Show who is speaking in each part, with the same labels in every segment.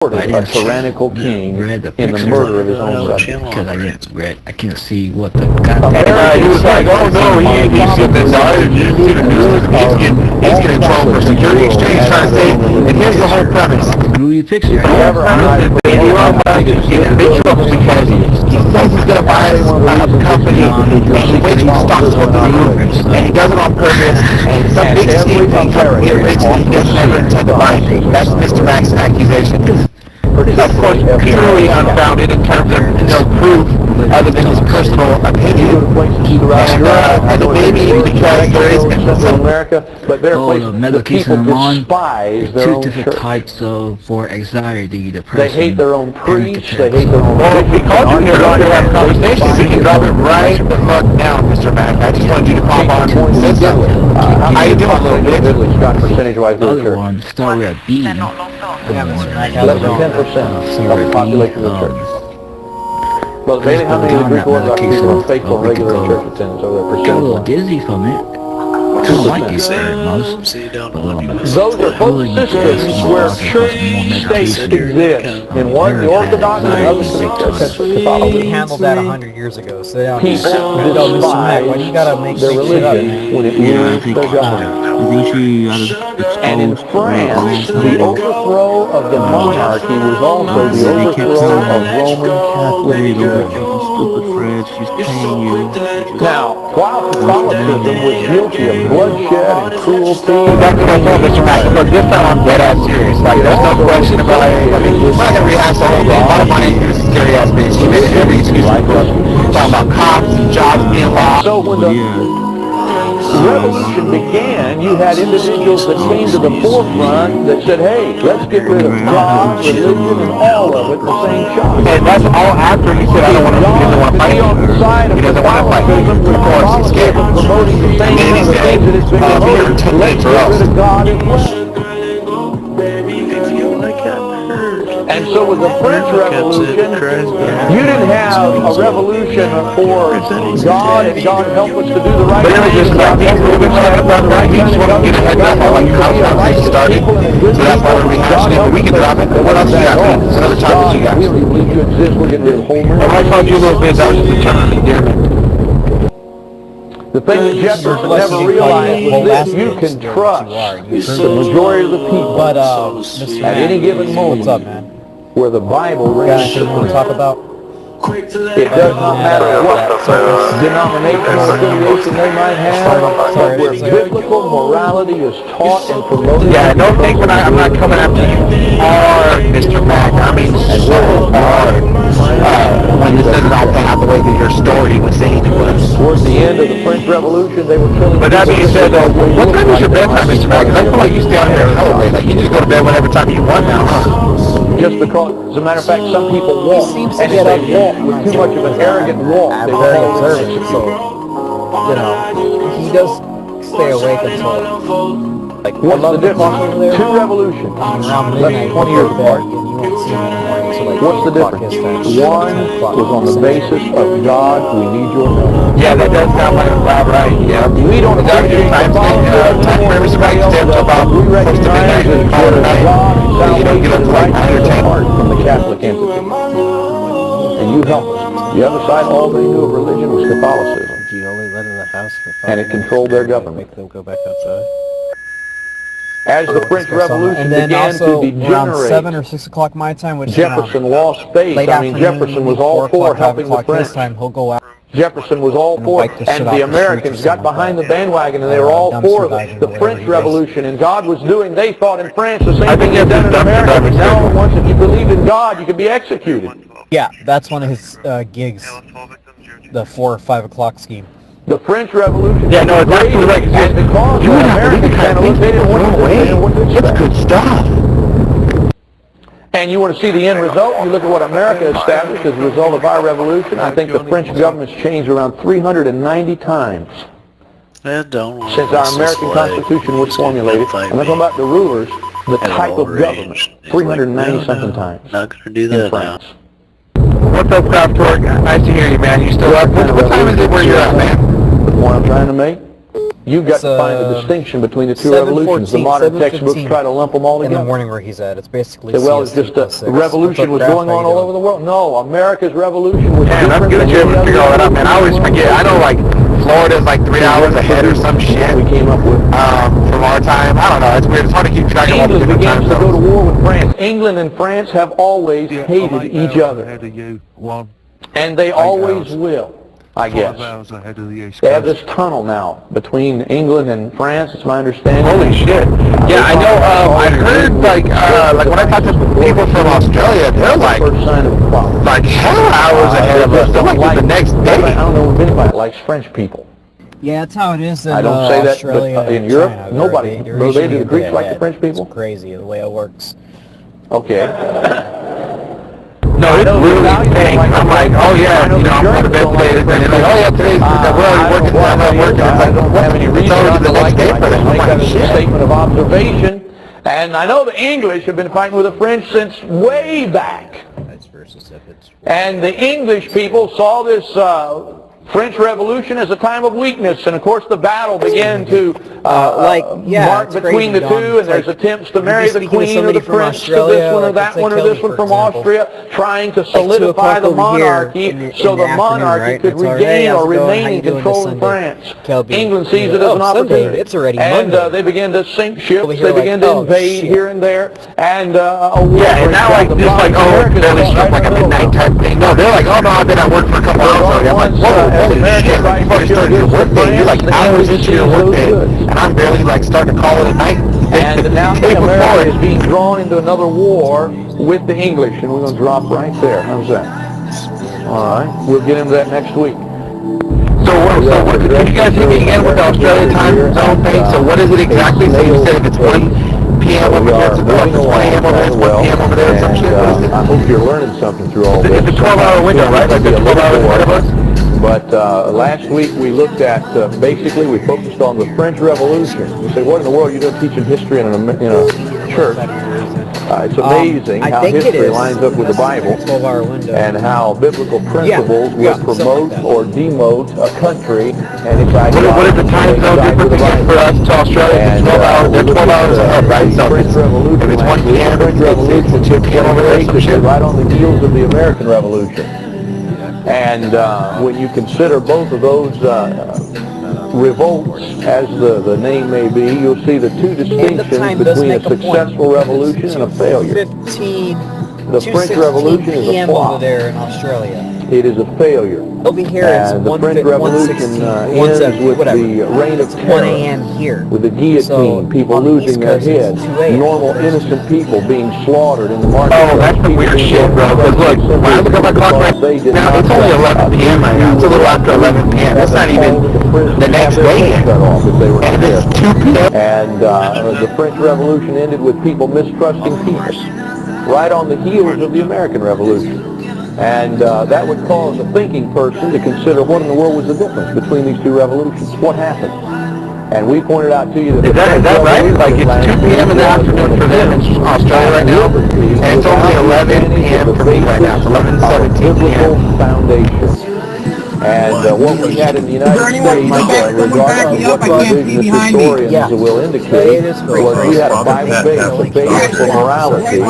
Speaker 1: a tyrannical king in the murder of his own subjects.
Speaker 2: Because I can't see what the context.
Speaker 3: He was like, oh no, he's getting in trouble for security exchange, trying to say, and here's the whole premise.
Speaker 2: Groovy picture.
Speaker 3: The whole premise is that Elon Musk is in big trouble because he says he's going to buy a company, and he waits for stocks to go through the roof, and he does it on purpose, and some big scheme thing comes to get rich, and he doesn't ever intend to buy it. That's Mr. Max's accusation. Of course, purely unfounded in terms of no proof other than his personal opinion. And maybe because there is
Speaker 1: Central America, but there are
Speaker 2: the
Speaker 1: places that people despise their
Speaker 2: two
Speaker 1: own
Speaker 2: different
Speaker 1: church.
Speaker 2: types for anxiety, depression.
Speaker 1: They hate their own priest, they hate their own...
Speaker 3: Well, if we called you here to have a conversation, we can drop it right the fuck down, Mr. Mac. I just wanted you to pop on and say something. How you doing, little bitch?
Speaker 1: Scott, percentage-wise,
Speaker 2: The other one start with a B.
Speaker 1: less than 10% of the population of the church. Well, Bailey, how many of the Greek Orthodox people are faithful regular church attendance over there?
Speaker 2: Got a little dizzy from it. I don't like it very much.
Speaker 1: Those are both systems where church states exist. In one, the Orthodox, and the other, Catholicism.
Speaker 4: We handled that 100 years ago, so they don't
Speaker 1: People
Speaker 4: despise. Why do you gotta make
Speaker 1: their
Speaker 4: shit
Speaker 1: religion when it rules their government. And in France, the overthrow of the monarchy was also the overthrow of Roman Catholic Church. Now, while Catholicism was guilty of bloodshed and cruelty,
Speaker 3: That's what I told Mr. Mac. Look, this time I'm dead ass serious. Like, there's no question about it. I mean, we're not going to rehash the whole thing. Bottom line is, you're a scary ass bitch. You made every excuse like talking about cops and jobs being lost.
Speaker 1: so when the revolution began, you had individuals that came to the forefront that said, hey, let's get rid of God, religion, and all of it in the same shot.
Speaker 3: And that's all after he said, I don't want to, he doesn't want to fight.
Speaker 1: Be on the side of
Speaker 3: He doesn't want to fight. Of course, he's scared.
Speaker 1: promoting the same
Speaker 3: And then he
Speaker 1: other
Speaker 3: said,
Speaker 1: things that it's been promoted. Let's get rid of God as well. And so with the French Revolution, you didn't have a revolution for God and God help us to do the right
Speaker 3: But it was just like,
Speaker 1: thing.
Speaker 3: we've been talking about the right thing. Just want to get a heads up on like how conversation started. So that's why we're rehashing it, but we can drop it. What else you got, man? There's another topic you got.
Speaker 1: We don't even believe you exist. We're getting rid of Homer.
Speaker 3: Well, I called you a little bit, that was just a term of endearment.
Speaker 1: The thing that Jefferson never realized was this: you can trust the majority of the people
Speaker 4: But Mr.
Speaker 1: at any given moment.
Speaker 4: what's up, man?
Speaker 1: Where the Bible
Speaker 4: Got
Speaker 1: rings
Speaker 4: anything you want to talk about?
Speaker 1: It does not matter what denominational affiliation they might have, but where biblical morality is taught and promoted.
Speaker 3: Yeah, don't think I'm not coming after you hard, Mr. Mac. I mean, so hard. When this doesn't all pan out the way that your story was saying it was.
Speaker 1: Towards the end of the French Revolution, they were killing.
Speaker 3: But that being said, though, what time is your bedtime, Mr. Mac? 'Cause I feel like you stay out here hella late. Like, you just go to bed whenever time you want now, huh?
Speaker 1: Just because, as a matter of fact, some people walk, and if they walk with too much of an arrogant walk, they
Speaker 4: Very
Speaker 1: fall
Speaker 4: observant,
Speaker 1: into
Speaker 4: so, you know, he does stay awake until, like,
Speaker 1: What's the
Speaker 4: 11 o'clock over
Speaker 1: difference?
Speaker 4: there.
Speaker 1: Two revolutions,
Speaker 4: Around
Speaker 1: less
Speaker 4: midnight,
Speaker 1: than 20 years apart.
Speaker 4: and you won't see him anymore until, like,
Speaker 1: What's the
Speaker 4: 8 o'clock his
Speaker 1: difference?
Speaker 4: time.
Speaker 1: One
Speaker 4: 10 o'clock.
Speaker 1: was on the basis of God, we need your help.
Speaker 3: Yeah, that does sound like about right. Yeah.
Speaker 1: We don't appreciate the politics
Speaker 3: time frame is right. Stay up till about
Speaker 1: we
Speaker 3: close to
Speaker 1: recognize
Speaker 3: midnight.
Speaker 1: that
Speaker 3: Call it a night.
Speaker 1: God and
Speaker 3: So you don't get up
Speaker 1: salvation
Speaker 3: to like 9 or 10.
Speaker 1: apart from the Catholic entity. And you help us. The other side, all they knew of religion was Catholicism.
Speaker 4: Do you only let in the house for 5
Speaker 1: And it
Speaker 4: minutes
Speaker 1: controlled their
Speaker 4: and then
Speaker 1: government.
Speaker 4: Make them go back outside.
Speaker 1: As the French Revolution
Speaker 4: And then
Speaker 1: began
Speaker 4: also
Speaker 1: to
Speaker 4: around 7
Speaker 1: degenerate,
Speaker 4: or 6 o'clock my time, which
Speaker 1: Jefferson lost faith.
Speaker 4: late
Speaker 1: I mean,
Speaker 4: afternoon,
Speaker 1: Jefferson was
Speaker 4: 4
Speaker 1: all for
Speaker 4: o'clock, 5
Speaker 1: helping the
Speaker 4: o'clock his
Speaker 1: French.
Speaker 4: time, he'll go out.
Speaker 1: Jefferson was all
Speaker 4: And
Speaker 1: for
Speaker 4: wipe
Speaker 1: it,
Speaker 4: the shit
Speaker 1: and
Speaker 4: off
Speaker 1: the
Speaker 4: the
Speaker 1: Americans
Speaker 4: streets or
Speaker 1: got
Speaker 4: something like
Speaker 1: behind the
Speaker 4: that.
Speaker 1: bandwagon, and they were all
Speaker 4: Dumpster
Speaker 1: for
Speaker 4: diving or
Speaker 1: the
Speaker 4: whatever
Speaker 1: French
Speaker 4: he does.
Speaker 1: Revolution, and God was doing, they thought in France the
Speaker 3: I
Speaker 1: same
Speaker 3: think
Speaker 1: thing he'd
Speaker 3: that's
Speaker 1: done in
Speaker 3: just dumpster
Speaker 1: America.
Speaker 3: diving,
Speaker 1: Now,
Speaker 3: too.
Speaker 1: once if you believed in God, you could be executed.
Speaker 4: Yeah, that's one of his gigs, the 4 or 5 o'clock scheme.
Speaker 1: The French Revolution.
Speaker 3: Yeah, no, it's absolutely right.
Speaker 1: And because
Speaker 3: You
Speaker 1: the
Speaker 3: would not believe the
Speaker 1: Americans
Speaker 3: kind
Speaker 1: kind
Speaker 3: of
Speaker 1: of
Speaker 3: things
Speaker 1: they didn't
Speaker 3: they
Speaker 1: want
Speaker 3: throw
Speaker 1: to
Speaker 3: away.
Speaker 1: they didn't want to
Speaker 3: It's
Speaker 1: expect.
Speaker 3: good stuff.
Speaker 1: And you want to see the end result? You look at what America established as a result of our revolution. I think the French government's changed around 390 times since our American Constitution was formulated. I'm not talking about the rulers, the type of government. 390-something times.
Speaker 5: Not gonna do
Speaker 1: in
Speaker 5: that now.
Speaker 1: France.
Speaker 3: What's up, Craft Torque? Nice to hear you, man. You still up? What time is it where you're at, man?
Speaker 1: The point I'm trying to make, You've got to find the distinction between the two revolutions. The modern textbooks try to lump them all
Speaker 4: in
Speaker 1: together.
Speaker 4: the morning where he's at. It's basically
Speaker 1: Well, it's just a revolution was going on all over the world. No, America's revolution was
Speaker 3: Man, that's
Speaker 1: different
Speaker 3: good that
Speaker 1: than
Speaker 3: you're able
Speaker 1: any
Speaker 3: to
Speaker 1: other
Speaker 3: figure all that out, man. I always
Speaker 1: revolution.
Speaker 3: forget. I know, like, Florida's like 3 hours ahead or some shit
Speaker 1: We came up with.
Speaker 3: from our time. I don't know. It's weird. It's hard to keep track of all the
Speaker 1: England
Speaker 3: different time
Speaker 1: begins to go to
Speaker 3: zones.
Speaker 1: war with France. England and France have always hated each other. And they always will, I guess. They have this tunnel now between England and France, it's my understanding.
Speaker 3: Holy shit. Yeah, I know. I heard, like when I talked to people from Australia, they're like
Speaker 1: First sign of a problem.
Speaker 3: hell hours ahead of us. They're like the next
Speaker 1: I
Speaker 3: day.
Speaker 1: don't know if anybody likes French people.
Speaker 4: Yeah, that's how it is in
Speaker 1: I don't say that,
Speaker 4: Australia
Speaker 1: but in
Speaker 4: and
Speaker 1: Europe,
Speaker 4: China.
Speaker 1: nobody.
Speaker 4: They're
Speaker 1: Do they
Speaker 4: usually
Speaker 1: do the
Speaker 4: a
Speaker 1: Greeks
Speaker 4: bit
Speaker 1: like the
Speaker 4: ahead.
Speaker 1: French people?
Speaker 4: It's crazy the way it works.
Speaker 1: Okay.
Speaker 3: No, it's really big. I'm like, oh yeah, you know, I'm going to bed today. And they're like, oh yeah, today's well, you're working, I'm not working. It's like,
Speaker 1: I don't have any reason
Speaker 3: already the
Speaker 1: to
Speaker 3: next
Speaker 1: like
Speaker 3: day
Speaker 1: it.
Speaker 3: for
Speaker 1: I
Speaker 3: them.
Speaker 1: just
Speaker 3: I'm
Speaker 1: make that
Speaker 3: like,
Speaker 1: as a
Speaker 3: shit.
Speaker 1: statement of observation. And I know the English have been fighting with the French since way back. And the English people saw this French Revolution as a time of weakness, and of course the battle began to mark between the two, and there's attempts to marry the queen or the prince to this one or that one or this one from Austria, trying to solidify the monarchy so the monarchy could regain or remain in control in France. England sees it as an opportunity, and they begin to sink ships, they begin to invade here and there, and a war breaks
Speaker 3: Yeah, and now like just like, oh, it's barely struck like a midnight type thing. No, they're like, oh no, I've been at work for a couple hours already. I'm like, whoa, holy shit, like, you've already started your work day. You're like hours into your work day, and I'm barely like starting to call it a night.
Speaker 1: And now America is being drawn into another war with the English, and we're going to drop right there. How's that? All right, we'll get into that next week.
Speaker 3: So what, can you guys hear me again with the Australia time zone thing? So what is it exactly? So you said if it's 1 p.m. over here, it's 1 a.m. over there, it's 1 p.m. over there, some shit. What is it?
Speaker 1: I hope you're learning something through all this.
Speaker 3: It's a 12-hour window, right? Like the 12 hours ahead of us?
Speaker 1: But last week we looked at, basically we focused on the French Revolution. You say, what in the world are you doing teaching history in a church? It's amazing how history lines up with the Bible and how biblical principles will promote or demote a country and its ideology.
Speaker 3: What is the time zone difference again for us to Australia? It's 12 hours, they're 12 hours ahead, right? So if it's 1 p.m., it's 2 p.m. over there, some shit.
Speaker 1: Right on the heels of the American Revolution. And when you consider both of those revolts, as the name may be, you'll see the two distinctions between a successful revolution and a failure. The French Revolution is a flop.
Speaker 4: over there in Australia.
Speaker 1: It is a failure.
Speaker 4: Over here it's
Speaker 1: And the French Revolution ends with the reign of
Speaker 4: 1
Speaker 1: terror,
Speaker 4: a.m. here.
Speaker 1: with the guillotine, people losing their heads, normal innocent people being slaughtered in the marketplace.
Speaker 3: Oh, that's the weird shit, bro. Because look, when I look at my clock right now, it's only 11 p.m. right now. It's a little after 11 p.m. That's not even the next day yet. And it's 2 p.m.
Speaker 1: And the French Revolution ended with people mistrusting people, right on the heels of the American Revolution. And that would cause a thinking person to consider what in the world was the difference between these two revolutions. What happened? And we pointed out to you that...
Speaker 3: Is that right? Like it's 2 p.m. in the afternoon for them in Australia right now, and it's only 11 p.m. for me right now. It's 11:17 p.m.
Speaker 1: Foundation. And what we had in the United States, regardless of what revisionist historians will indicate, was we had a Bible base, a base for morality,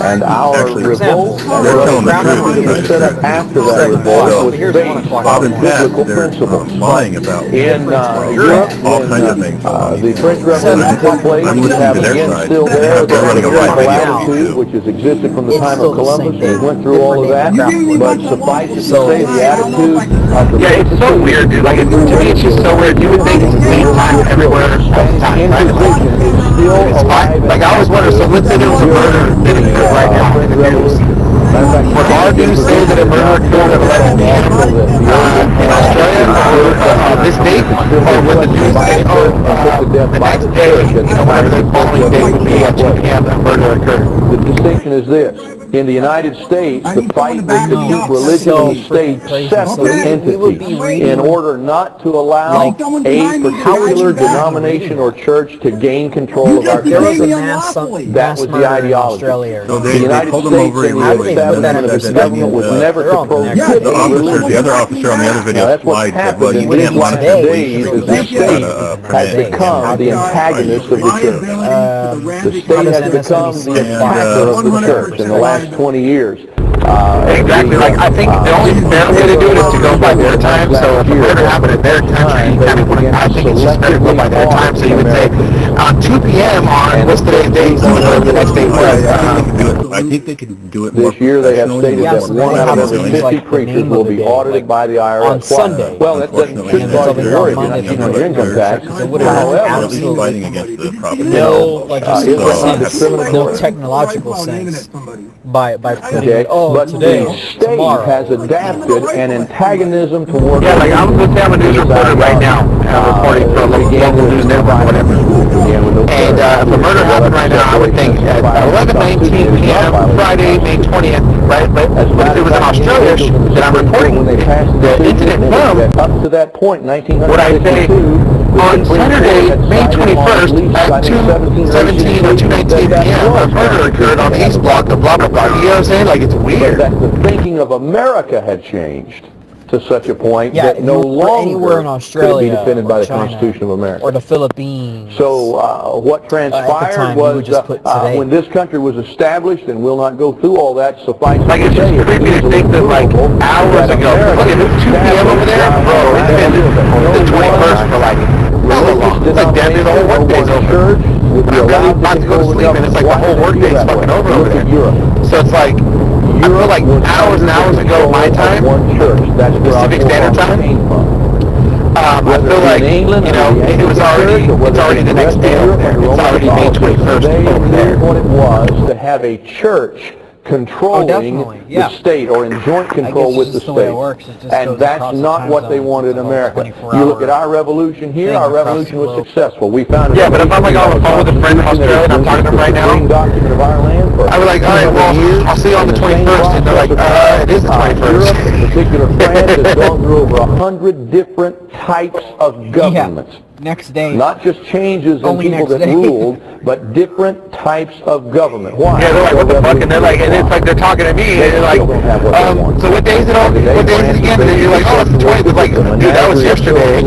Speaker 1: and our revolt and the revolution that was set up after that revolt was based on biblical principles. In Europe, when the French Revolution took place, you have again still there the political attitude, which has existed from the time of Columbus. We went through all of that, but suffice it to say the attitude of the
Speaker 3: Yeah, it's so weird, dude. Like, to me, it's just so weird. You would think it's the same time everywhere all the time, right? It's fine. Like, I always wonder, so let's say there was a murder that is right now in the news. Would our news say that a murderer killed at 11 p.m. In Australia on this date? Or would the news say, oh, the next day, you know, whatever the following day would be at 2 p.m. that murder occurred?
Speaker 1: The distinction is this. In the United States, the fight was to keep religion and state separate entities in order not to allow a particular denomination or church to gain control of our
Speaker 4: There was a
Speaker 1: country.
Speaker 4: mass
Speaker 1: was the
Speaker 4: murder in
Speaker 1: ideology.
Speaker 4: Australia.
Speaker 2: So
Speaker 1: The
Speaker 2: they
Speaker 1: United
Speaker 2: pulled him
Speaker 1: States
Speaker 2: over
Speaker 1: and the
Speaker 2: illegally.
Speaker 1: establishment of its government was never to prohibit
Speaker 2: The other officer on the other
Speaker 1: Now,
Speaker 2: video
Speaker 1: that's what's
Speaker 2: lied, said,
Speaker 1: happened
Speaker 2: well, you
Speaker 1: in
Speaker 2: can't
Speaker 1: these last
Speaker 2: monitor
Speaker 1: days is the state has become the antagonist of the church. The state has become the attacker of the church in the last 20 years.
Speaker 3: Exactly. Like, I think the only fair way to do it is to go by their time. So if a murder happened at their country, you kind of want to, I think it's just better to go by their time. So you would say, 2 p.m. on what's today's date, so whatever the next date was.
Speaker 2: I think they can do it more
Speaker 1: This year they have stated
Speaker 4: Yeah,
Speaker 1: that
Speaker 4: so
Speaker 1: one
Speaker 4: they
Speaker 1: out
Speaker 4: have
Speaker 1: of every
Speaker 4: things
Speaker 1: 50
Speaker 4: like the
Speaker 1: preachers
Speaker 4: name
Speaker 1: will
Speaker 4: of the
Speaker 1: be
Speaker 4: day,
Speaker 1: audited
Speaker 4: like
Speaker 1: by the IRS.
Speaker 4: on Sunday.
Speaker 1: Well, that shouldn't cause you to worry if you're not keeping your income tax.
Speaker 4: It would have
Speaker 1: However,
Speaker 4: absolutely
Speaker 2: fighting against the property.
Speaker 4: no legislative
Speaker 1: it's
Speaker 4: sense, no
Speaker 1: discriminatory.
Speaker 4: technological sense by putting
Speaker 1: Okay,
Speaker 4: it, oh,
Speaker 1: but
Speaker 4: today,
Speaker 1: the state
Speaker 4: tomorrow.
Speaker 1: has adapted an antagonism toward
Speaker 3: Yeah, like I'm a news reporter right now. I'm reporting for a local news network or whatever. And if a murder happened right now, I would think at 11:19 p.m. Friday, May 20th, right? But if it was in Australia that I'm reporting, the incident film,
Speaker 1: up to that point,
Speaker 3: would I say
Speaker 1: 1962,
Speaker 3: on Saturday, May 21st at 2:17 or 2:19 p.m. a murder occurred on the East Block of blah blah blah. You know what I'm saying? Like, it's
Speaker 1: but
Speaker 3: weird.
Speaker 1: that the thinking of America had changed to such a point
Speaker 4: Yeah,
Speaker 1: that
Speaker 4: if
Speaker 1: no
Speaker 4: you were anywhere in
Speaker 1: longer could it
Speaker 4: Australia
Speaker 1: be defended
Speaker 4: or
Speaker 1: by the
Speaker 4: China
Speaker 1: Constitution of America.
Speaker 4: or the Philippines.
Speaker 1: So what transpired
Speaker 4: time, you
Speaker 1: was
Speaker 4: would just put today.
Speaker 1: when this country was established, and we'll not go through all that, suffice
Speaker 3: Like,
Speaker 1: to
Speaker 3: it's just
Speaker 1: say,
Speaker 3: creepy to think that, like, hours ago, look, if it's 2 p.m. over there, bro, it's been the 21st for, like, hella long. It's like, damn, the whole workday's over. I'm really about to go to sleep, and it's like the whole workday's fucking over there. So it's like, I feel like hours and hours ago, my time, Pacific Standard Time, I feel like, you know, it's already the next day over there. It's already May 21st over there.
Speaker 1: What it was to have a church controlling
Speaker 4: definitely, yeah.
Speaker 1: the state or in joint control
Speaker 4: it's
Speaker 1: with the
Speaker 4: just the way it
Speaker 1: state.
Speaker 4: works. It just
Speaker 1: And
Speaker 4: goes
Speaker 1: that's
Speaker 4: across the
Speaker 1: not
Speaker 4: time
Speaker 1: what they
Speaker 4: zones.
Speaker 1: wanted in
Speaker 4: It's a
Speaker 1: America.
Speaker 4: 24
Speaker 1: You look at
Speaker 4: hour
Speaker 1: our revolution here,
Speaker 4: thing
Speaker 1: our
Speaker 4: across
Speaker 1: revolution
Speaker 4: the
Speaker 1: was
Speaker 4: globe.
Speaker 1: successful. We found
Speaker 3: Yeah, but if I'm like on the phone with a friend in Australia and I'm talking to them right now,
Speaker 1: document of our land for
Speaker 3: I was like, all right, well, I'll see you on the 21st. And they're like, it is the 21st.
Speaker 1: Europe, in particular France, has gone through over 100 different types of governments.
Speaker 4: Yeah. Next day.
Speaker 1: Not just changes in
Speaker 4: Only
Speaker 1: people
Speaker 4: next
Speaker 1: that
Speaker 4: day.
Speaker 1: ruled, but different types of government. Why?
Speaker 3: Yeah, they're like, what the fuck? And they're like, and it's like they're talking to me, and they're like, so what day is it on? What day is it again? And then you're like, oh, it's the 20th. It's like, dude, that was yesterday.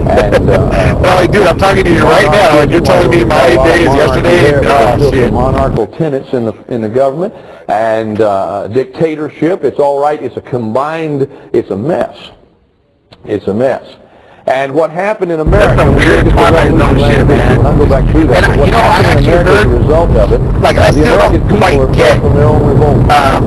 Speaker 1: And
Speaker 3: I'm like, dude, I'm talking to you right now, and you're telling me my day is yesterday. Oh, shit.
Speaker 1: Monarchical tenets in the government and dictatorship. It's all right. It's a combined. It's a mess. It's a mess. And what happened in America,
Speaker 3: that's some weird Twilight Zone shit, man.
Speaker 1: I'll go back through that.
Speaker 3: And,
Speaker 1: What happened in America as a result of it,
Speaker 3: like, I
Speaker 1: the
Speaker 3: still
Speaker 1: American
Speaker 3: don't
Speaker 1: people
Speaker 3: quite
Speaker 1: are
Speaker 3: get,
Speaker 1: from their own revolt.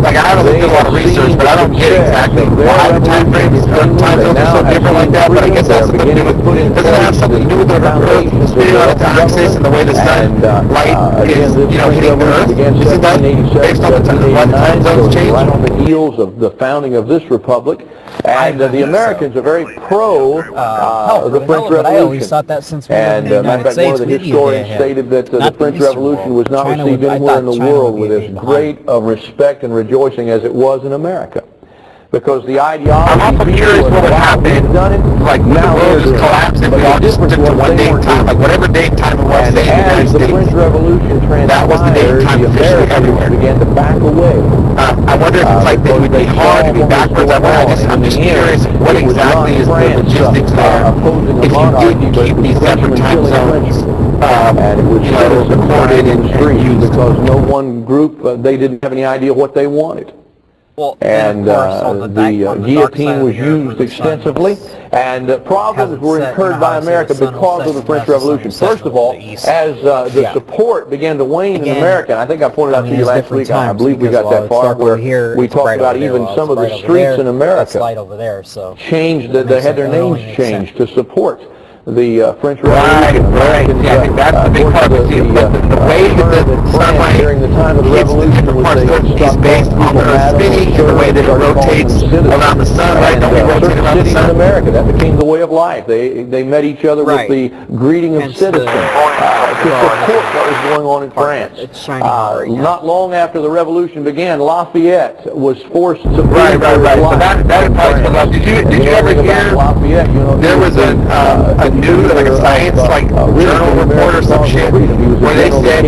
Speaker 3: like, I haven't looked at a lot of research, but I don't get exactly why the time frames, time zones are so different like that, but I guess that's something to do with, does it have something to do with the Earth spinning on its axis and the way the sun, light is, you know, hitting the Earth? Isn't that based on the time zones change?
Speaker 1: Right on the heels of the founding of this republic. And the Americans are very pro the French
Speaker 4: But I always
Speaker 1: Revolution.
Speaker 4: thought that since we lived
Speaker 1: And
Speaker 4: in the
Speaker 1: matter of
Speaker 4: United
Speaker 1: fact, one of
Speaker 4: States,
Speaker 1: the
Speaker 4: we'd be
Speaker 1: historians
Speaker 4: ahead.
Speaker 1: stated that the
Speaker 4: Not the
Speaker 1: French
Speaker 4: Eastern
Speaker 1: Revolution
Speaker 4: world.
Speaker 1: was not
Speaker 4: China
Speaker 1: received
Speaker 4: would- I
Speaker 1: anywhere in the
Speaker 4: thought China
Speaker 1: world
Speaker 4: would
Speaker 1: with
Speaker 4: be
Speaker 1: as
Speaker 4: behind.
Speaker 1: great of respect and rejoicing as it was in America. Because the ideology...
Speaker 3: I'm also curious what would happen, like, when the world just collapsed if we all just took to one day in time, like, whatever day and time it was,
Speaker 1: And
Speaker 3: say, in the United
Speaker 1: as the
Speaker 3: States.
Speaker 1: French Revolution
Speaker 3: That was the day and
Speaker 1: transpired,
Speaker 3: time
Speaker 1: the
Speaker 3: officially
Speaker 1: Americans
Speaker 3: everywhere.
Speaker 1: began to back away.
Speaker 3: I wonder if it's like, it would be hard to be backwards. I'm just curious, what exactly is the logistics there? If you did keep these separate time zones,
Speaker 1: And it was
Speaker 3: you know, recorded and used.
Speaker 1: because no one group, they didn't have any idea what they wanted.
Speaker 4: Well,
Speaker 1: And
Speaker 4: then, of course, on
Speaker 1: the
Speaker 4: dark
Speaker 1: guillotine
Speaker 4: side of
Speaker 1: was
Speaker 4: the earth where
Speaker 1: used
Speaker 4: the sun
Speaker 1: extensively, and problems
Speaker 4: hasn't
Speaker 1: were
Speaker 4: set,
Speaker 1: incurred
Speaker 4: you know
Speaker 1: by
Speaker 4: how they say
Speaker 1: America
Speaker 4: the sun will
Speaker 1: because
Speaker 4: set
Speaker 1: of the
Speaker 4: and
Speaker 1: French
Speaker 4: the sun
Speaker 1: Revolution.
Speaker 4: will set
Speaker 1: First of
Speaker 4: over
Speaker 1: all,
Speaker 4: the east.
Speaker 1: as the
Speaker 4: Yeah.
Speaker 1: support began to wane in
Speaker 4: Again,
Speaker 1: America, and I think I pointed out to you
Speaker 4: there's
Speaker 1: last
Speaker 4: different
Speaker 1: week, I
Speaker 4: times
Speaker 1: believe we
Speaker 4: because
Speaker 1: got
Speaker 4: while
Speaker 1: that
Speaker 4: it's
Speaker 1: far,
Speaker 4: dark
Speaker 1: where
Speaker 4: over here,
Speaker 1: we
Speaker 4: it's
Speaker 1: talked
Speaker 4: bright
Speaker 1: about
Speaker 4: over there,
Speaker 1: even
Speaker 4: while
Speaker 1: some
Speaker 4: it's
Speaker 1: of the
Speaker 4: bright over
Speaker 1: streets
Speaker 4: there,
Speaker 1: in America
Speaker 4: that's light over there, so
Speaker 1: changed,
Speaker 4: it
Speaker 1: they
Speaker 4: makes
Speaker 1: had their
Speaker 4: it
Speaker 1: names
Speaker 4: annoying,
Speaker 1: changed to support the French Revolution. Americans,
Speaker 3: yeah, I think that's the big part of it. The way that the sunlight
Speaker 1: during the time of the
Speaker 3: hits the
Speaker 1: Revolution
Speaker 3: different
Speaker 1: was
Speaker 3: parts
Speaker 1: they
Speaker 3: of the is based on the spinning and the way that it rotates around the sun, right? Don't we rotate around the
Speaker 1: cities in
Speaker 3: sun?
Speaker 1: America, that became the way of life. They met each other
Speaker 4: Right.
Speaker 1: with the greeting of
Speaker 4: Hence
Speaker 1: citizens to support what was going on in France.
Speaker 4: It's shining right now.
Speaker 1: Not long after the Revolution began, Lafayette was forced to flee
Speaker 3: Right.
Speaker 1: for his
Speaker 3: So
Speaker 1: life
Speaker 3: that
Speaker 1: in
Speaker 3: implies a
Speaker 1: France.
Speaker 3: lot. Did you
Speaker 1: And
Speaker 3: ever
Speaker 1: know
Speaker 3: hear
Speaker 1: about Lafayette? You know,
Speaker 3: there was a news, like a science, like journal report or some shit, where they said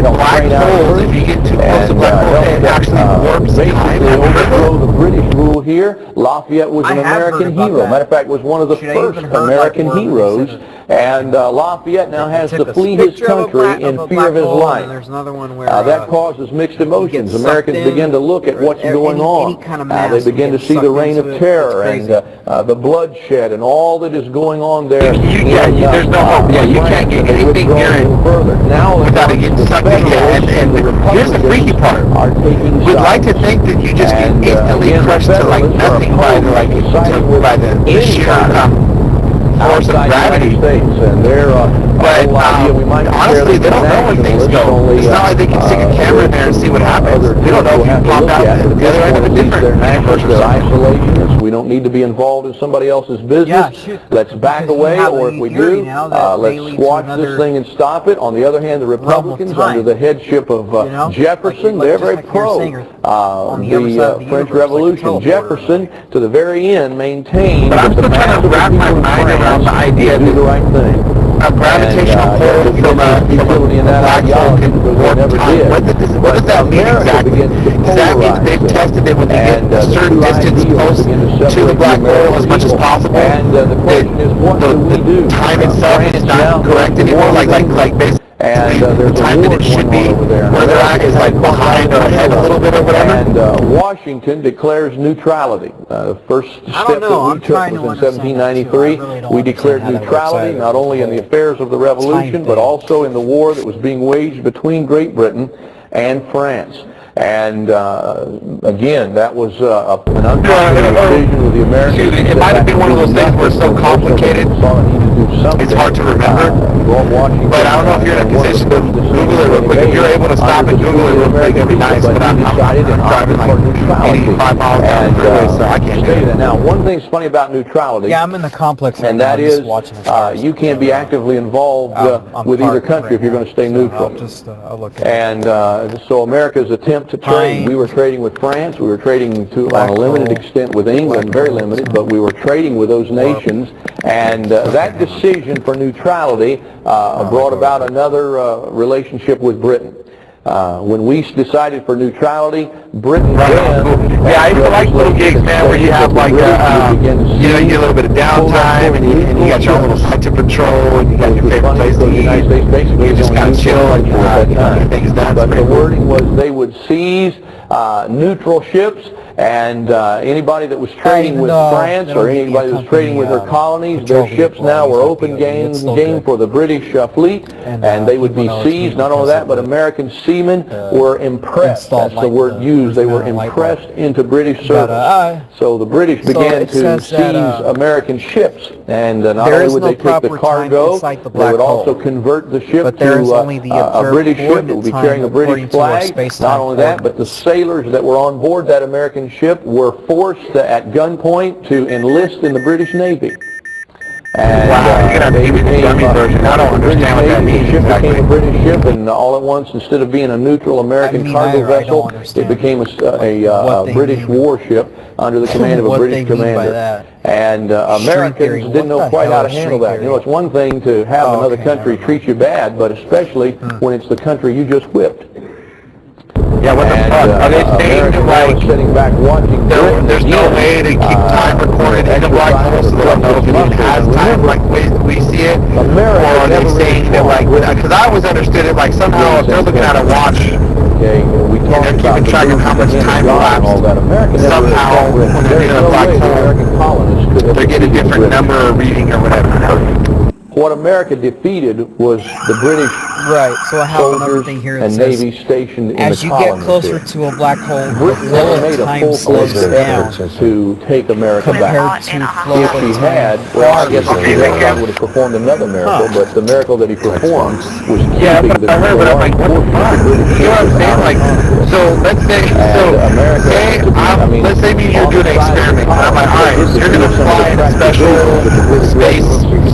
Speaker 3: that black holes, if you get too close to black holes, it actually warps time.
Speaker 1: Basically overthrow the British rule here. Lafayette was an
Speaker 4: I have heard
Speaker 1: American
Speaker 4: about
Speaker 1: hero.
Speaker 4: that.
Speaker 1: Matter of fact, was one of the
Speaker 4: Should I
Speaker 1: first
Speaker 4: even heard,
Speaker 1: American
Speaker 4: like, where
Speaker 1: heroes.
Speaker 4: they said
Speaker 1: And Lafayette now has
Speaker 4: They
Speaker 1: to
Speaker 4: took a
Speaker 1: flee his
Speaker 4: picture of a
Speaker 1: country in
Speaker 4: black
Speaker 1: fear of his
Speaker 4: hole,
Speaker 1: life.
Speaker 4: and there's another one where
Speaker 1: That causes mixed emotions.
Speaker 4: sucked
Speaker 1: Americans
Speaker 4: in,
Speaker 1: begin to look at
Speaker 4: or
Speaker 1: what's going
Speaker 4: any
Speaker 1: on.
Speaker 4: kind of
Speaker 1: They
Speaker 4: mass
Speaker 1: begin to
Speaker 4: gets
Speaker 1: see the
Speaker 4: sucked
Speaker 1: reign
Speaker 4: into
Speaker 1: of
Speaker 4: it.
Speaker 1: terror
Speaker 4: It's
Speaker 1: and the bloodshed and all that is going on there.
Speaker 3: There's no hope. Yeah, you can't get anything near it
Speaker 1: further. Now
Speaker 3: without it getting sucked in. And here's the freaky part.
Speaker 1: Are taking
Speaker 3: We'd like to
Speaker 1: sides.
Speaker 3: think that you just get
Speaker 1: And,
Speaker 3: instantly
Speaker 1: again, the
Speaker 3: crushed to like
Speaker 1: Federalists are
Speaker 3: nothing by the sheer force of
Speaker 1: outside the
Speaker 3: gravity.
Speaker 1: United States, and their
Speaker 3: But
Speaker 1: whole idea, we might
Speaker 3: honestly, they don't know when things go. It's not like they can stick a camera in there and see what happens. They don't know if you pop out the other end of a different universe or
Speaker 1: they're
Speaker 3: something.
Speaker 1: isolationists. We don't need to be involved in somebody else's business.
Speaker 4: Yeah, shoot.
Speaker 1: Let's back
Speaker 4: Because you
Speaker 1: away,
Speaker 4: have
Speaker 1: or
Speaker 4: a
Speaker 1: if we
Speaker 4: theory
Speaker 1: do,
Speaker 4: now that may
Speaker 1: let's
Speaker 4: lead to
Speaker 1: squash this
Speaker 4: another
Speaker 1: thing and stop it. On the other hand, the Republicans,
Speaker 4: time.
Speaker 1: under the headship of
Speaker 4: know?
Speaker 1: Jefferson,
Speaker 4: Like
Speaker 1: they're
Speaker 4: just
Speaker 1: very
Speaker 4: like you were
Speaker 1: pro
Speaker 4: saying, on the other side of the
Speaker 1: French
Speaker 4: universe, like a
Speaker 1: Revolution.
Speaker 4: teleporter.
Speaker 1: Jefferson, to the very end, maintained
Speaker 3: But I'm
Speaker 1: that the
Speaker 3: still trying
Speaker 1: mass
Speaker 3: to
Speaker 1: of the
Speaker 3: wrap my
Speaker 1: people in
Speaker 3: mind around the
Speaker 1: France
Speaker 3: idea
Speaker 1: would do
Speaker 3: that
Speaker 1: the right thing.
Speaker 3: a gravitational pull from a
Speaker 1: utility in that
Speaker 3: black hole
Speaker 1: ideology
Speaker 3: can
Speaker 1: because they
Speaker 3: warp
Speaker 1: never
Speaker 3: time.
Speaker 1: did.
Speaker 3: What does that mean
Speaker 1: America
Speaker 3: exactly?
Speaker 1: begins to
Speaker 3: Does that mean that
Speaker 1: polarize
Speaker 3: they've
Speaker 1: things.
Speaker 3: tested it when they get
Speaker 1: And
Speaker 3: a
Speaker 1: the
Speaker 3: certain
Speaker 1: two
Speaker 3: distance
Speaker 1: ideals
Speaker 3: close
Speaker 1: begin to
Speaker 3: to
Speaker 1: separate
Speaker 3: the black hole as much as
Speaker 1: people.
Speaker 3: possible?
Speaker 1: And the question is, what do we do?
Speaker 3: Time itself is
Speaker 1: France now
Speaker 3: not correct anymore, like basically
Speaker 1: and there's
Speaker 3: the
Speaker 1: a
Speaker 3: time
Speaker 1: war
Speaker 3: that it should
Speaker 1: going
Speaker 3: be,
Speaker 1: on over there.
Speaker 3: where they're at is like behind or ahead a little bit or whatever.
Speaker 1: And Washington declares neutrality. The first step that
Speaker 4: know.
Speaker 1: we
Speaker 4: I'm
Speaker 1: took
Speaker 4: trying to
Speaker 1: was in
Speaker 4: understand that, too.
Speaker 1: 1793.
Speaker 4: I really don't
Speaker 1: We declared
Speaker 4: understand how that works
Speaker 1: neutrality
Speaker 4: either.
Speaker 1: not only in the affairs of the Revolution, but
Speaker 4: thing.
Speaker 1: also in the war that was being waged between Great Britain and France. And again, that was an unpopular decision with the Americans.
Speaker 3: Excuse me, it might have been one of those things where it's so complicated, it's hard to remember. But I don't know if you're in a position to Google it real quick. If you're able to stop and Google it real quick, it'd be nice. But I'm driving like 85 miles down the freeway, so I can't do it.
Speaker 1: Now, one thing's funny about neutrality.
Speaker 4: Yeah, I'm in the complex right
Speaker 1: And
Speaker 4: now.
Speaker 1: that
Speaker 4: I'm
Speaker 1: is,
Speaker 4: just watching the cars.
Speaker 1: you can't be actively involved
Speaker 4: I'm
Speaker 1: with either
Speaker 4: parked
Speaker 1: country
Speaker 4: right
Speaker 1: if you're
Speaker 4: now,
Speaker 1: going to stay
Speaker 4: so
Speaker 1: neutral.
Speaker 4: I'll just I'll look at it.
Speaker 1: And so America's attempt to trade,
Speaker 4: Fine.
Speaker 1: we were trading with France, we were trading to
Speaker 4: Black
Speaker 1: on a limited
Speaker 4: hole.
Speaker 1: extent with England, very limited, but we were trading with those nations. And that decision for neutrality brought about another relationship with Britain. When we decided for neutrality, Britain then...
Speaker 3: Yeah, I used to like little gigs, man, where you have like, you get a little bit of downtime, and you got your own little site to patrol, and you got your favorite place to eat. You just kind of chill and get things done.
Speaker 1: But the wording was they would seize neutral ships, and anybody that was trading with France or anybody that was trading with her colonies, their ships now were open game for the British fleet, and they would be seized. Not only that, but American seamen were impressed. That's the word used. They were impressed into British service. So the British began to seize American ships, and not only would they take the cargo, they would also convert the ship to a British ship that would be carrying a British flag. Not only that, but the sailors that were on board that American ship were forced at gunpoint to enlist in the British Navy. And they became
Speaker 3: I don't understand what that means.
Speaker 1: The ship became a British ship, and all at once, instead of being a neutral American cargo vessel, it became a British warship under the command of a British commander. And Americans didn't know quite how to handle that. You know, it's one thing to have another country treat you bad, but especially when it's the country you just whipped.
Speaker 3: Yeah, what the fuck? Are they saying that, like,
Speaker 1: sitting back watching
Speaker 3: there's no way to keep time recorded in the black hole so they don't know if it has time like ways that we see it? Or are they saying that, like, because I always understood it, like, somehow if they're looking at a watch and they're keeping track of how much time elapsed, somehow when they're in a black hole, they get a different number or reading or whatever.
Speaker 1: what America defeated was the British
Speaker 4: Right, so I have another
Speaker 1: soldiers
Speaker 4: thing here that
Speaker 1: and
Speaker 4: says,
Speaker 1: Navy stationed in
Speaker 4: as
Speaker 1: the
Speaker 4: you get
Speaker 1: colonies
Speaker 4: closer
Speaker 1: here.
Speaker 4: to a black hole, the
Speaker 1: Britain
Speaker 4: flow
Speaker 1: never
Speaker 4: of
Speaker 1: made a
Speaker 4: time
Speaker 1: full-fledged
Speaker 4: slows down
Speaker 1: effort to take America back.
Speaker 4: compared to flow
Speaker 1: If he
Speaker 4: of
Speaker 1: had,
Speaker 4: time.
Speaker 1: well, I guess God would have performed another miracle, but the miracle that he performed was keeping the large portion of the British
Speaker 3: You know what I'm
Speaker 1: forces
Speaker 3: saying?
Speaker 1: out of
Speaker 3: Like,
Speaker 1: conflict.
Speaker 3: so let's say,
Speaker 1: And America,
Speaker 3: let's say me and you're
Speaker 1: on the
Speaker 3: doing an
Speaker 1: side of the
Speaker 3: experiment, and I'm like,
Speaker 1: colonies,
Speaker 3: alright,
Speaker 1: they did
Speaker 3: you're gonna
Speaker 1: some of
Speaker 3: fly
Speaker 1: the
Speaker 3: in a special
Speaker 1: practications that the British
Speaker 3: space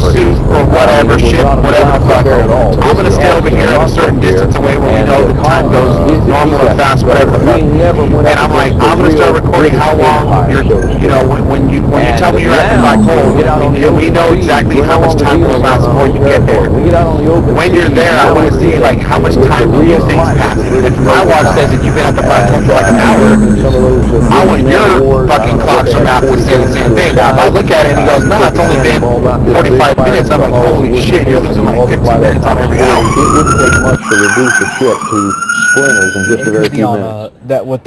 Speaker 3: suit or whatever,
Speaker 1: it was
Speaker 3: ship,
Speaker 1: not a
Speaker 3: whatever the fuck.
Speaker 1: affair at all.
Speaker 3: I'm gonna stay over here at a certain distance away where we know the time goes normal or fast, whatever the fuck.
Speaker 1: We never went
Speaker 3: And
Speaker 1: up
Speaker 3: I'm like,
Speaker 1: against
Speaker 3: I'm
Speaker 1: the
Speaker 3: gonna start
Speaker 1: real
Speaker 3: recording
Speaker 1: British
Speaker 3: how long
Speaker 1: Empire,
Speaker 3: you're,
Speaker 1: so to speak.
Speaker 3: you know, when you tell me you're at the black hole, and we know exactly how much time will pass before you get there.
Speaker 1: When you get out on the open
Speaker 3: When you're there, I want to see like how much time do you think passes. If my watch says that you've been at the black hole for like an hour, I want your fucking clock to map to say the same thing. Now, if I look at it and he goes, no, it's only been 45 minutes, I'm like, holy shit, you're losing like 15 minutes on every hour.
Speaker 1: It wouldn't take much to reduce a ship to splinters in just a very few minutes.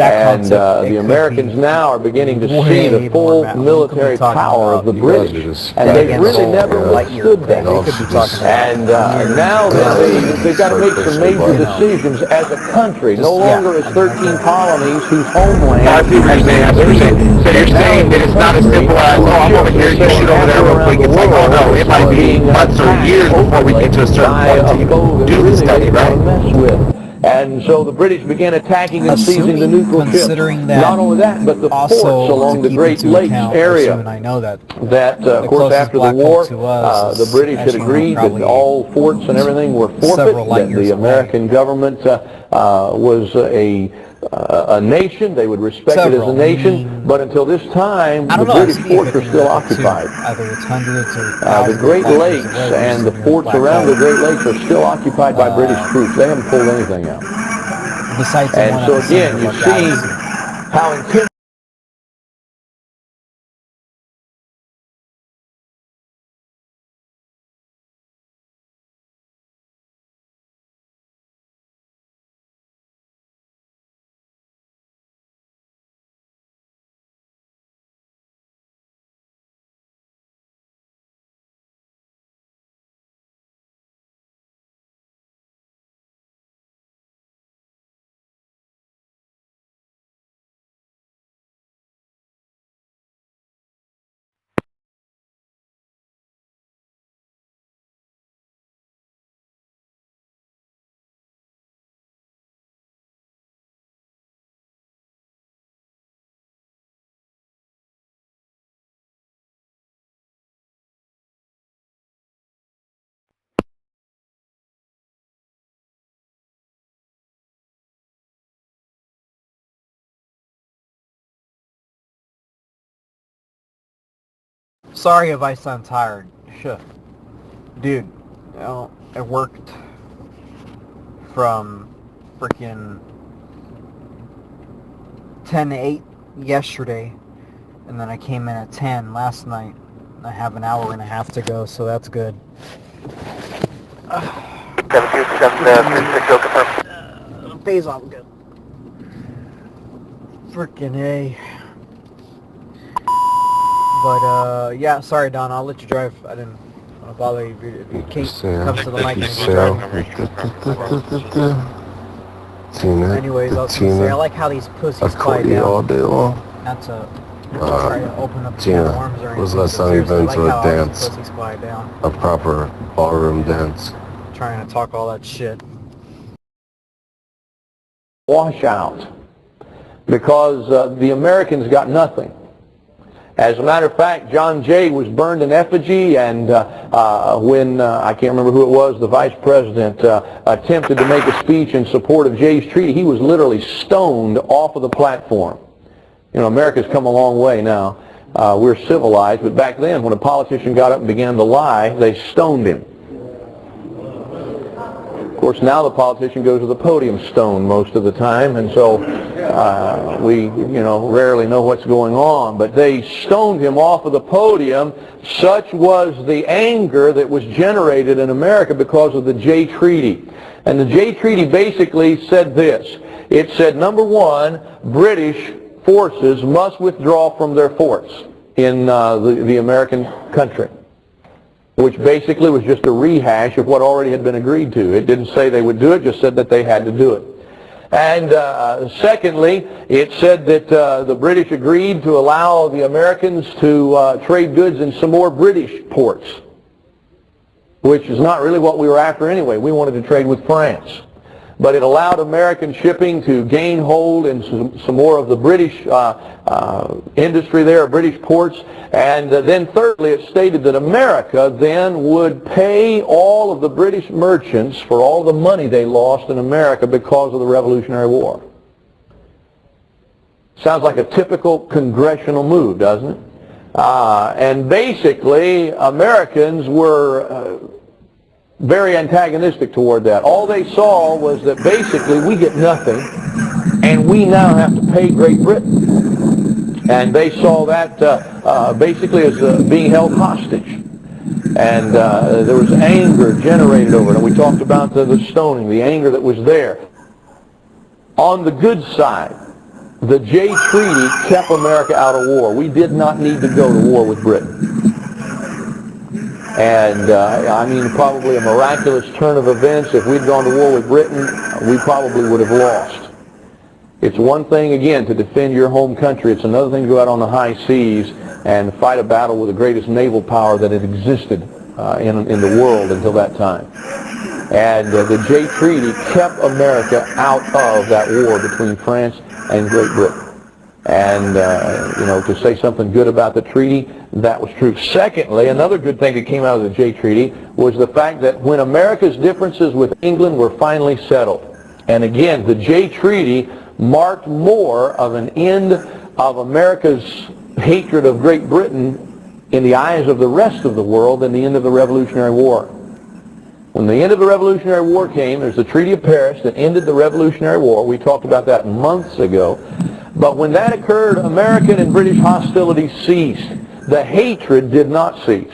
Speaker 1: And the Americans now are beginning to see the full military power of the British, and they've really never understood that. And now they've got to make some major decisions as a country, no longer as 13 colonies whose homeland
Speaker 3: I see what you're saying, I see what you're saying. So you're saying that it's not as simple as, oh, I'm over here, you shoot over there real quick. It's like, oh no, it might be months or years before we get to a certain point to even do the study, right?
Speaker 1: And so the British began attacking and seizing the neutral ships. Not only that, but the forts along the Great Lakes area. That, of course, after the war, the British had agreed that all forts and everything were forfeit, that the American government was a nation, they would respect it as a nation, but until this time, the British forts are still occupied. The Great Lakes and the forts around the Great Lakes are still occupied by British troops. They haven't pulled anything out. And so again, you see how intense.
Speaker 4: Sorry if I sound tired. Shit. Dude, you know, I worked from freaking 10 to 8 yesterday, and then I came in at 10 last night. I have an hour and a half to go, so that's good.
Speaker 3: 727 confirm.
Speaker 4: Days off good. Freaking A. But, yeah, sorry, Don, I'll let you drive. I didn't want to bother you if you can't come to the mic and you drive. Anyways, I was going to say, I like how these pussies quiet down.
Speaker 2: all day long.
Speaker 4: Not to try to open up the can of worms or anything.
Speaker 2: Was last time you've been to a dance? A proper ballroom dance.
Speaker 4: Trying to talk all that shit.
Speaker 1: Washout. Because the Americans got nothing. As a matter of fact, John Jay was burned in effigy, and when, I can't remember who it was, the vice president attempted to make a speech in support of Jay's treaty, he was literally stoned off of the platform. You know, America's come a long way now. We're civilized, but back then, when a politician got up and began to lie, they stoned him. Of course, now the politician goes to the podium stoned most of the time, and so we, rarely know what's going on. But they stoned him off of the podium. Such was the anger that was generated in America because of the Jay Treaty. And the Jay Treaty basically said this. It said, number one, British forces must withdraw from their forts in the American country. which basically was just a rehash of what already had been agreed to. It didn't say they would do it, just said that they had to do it. And secondly, it said that the British agreed to allow the Americans to trade goods in some more British ports, which is not really what we were after anyway. We wanted to trade with France. But it allowed American shipping to gain hold in some more of the British industry there, British ports. And then thirdly, it stated that America then would pay all of the British merchants for all the money they lost in America because of the Revolutionary War. Sounds like a typical congressional move, doesn't it? And basically, Americans were very antagonistic toward that. All they saw was that basically we get nothing, and we now have to pay Great Britain. And they saw that basically as being held hostage. And there was anger generated over it. And we talked about the stoning, the anger that was there. On the good side, the Jay Treaty kept America out of war. We did not need to go to war with Britain. And I mean, probably a miraculous turn of events. If we'd gone to war with Britain, we probably would have lost. It's one thing, again, to defend your home country. It's another thing to go out on the high seas and fight a battle with the greatest naval power that had existed in the world until that time. And the Jay Treaty kept America out of that war between France and Great Britain. And, you know, to say something good about the treaty, that was true. Secondly, another good thing that came out of the Jay Treaty was the fact that when America's differences with England were finally settled, and again, the Jay Treaty marked more of an end of America's hatred of Great Britain in the eyes of the rest of the world than the end of the Revolutionary War. When the end of the Revolutionary War came, there's the Treaty of Paris that ended the Revolutionary War. We talked about that months ago. But when that occurred, American and British hostility ceased. The hatred did not cease.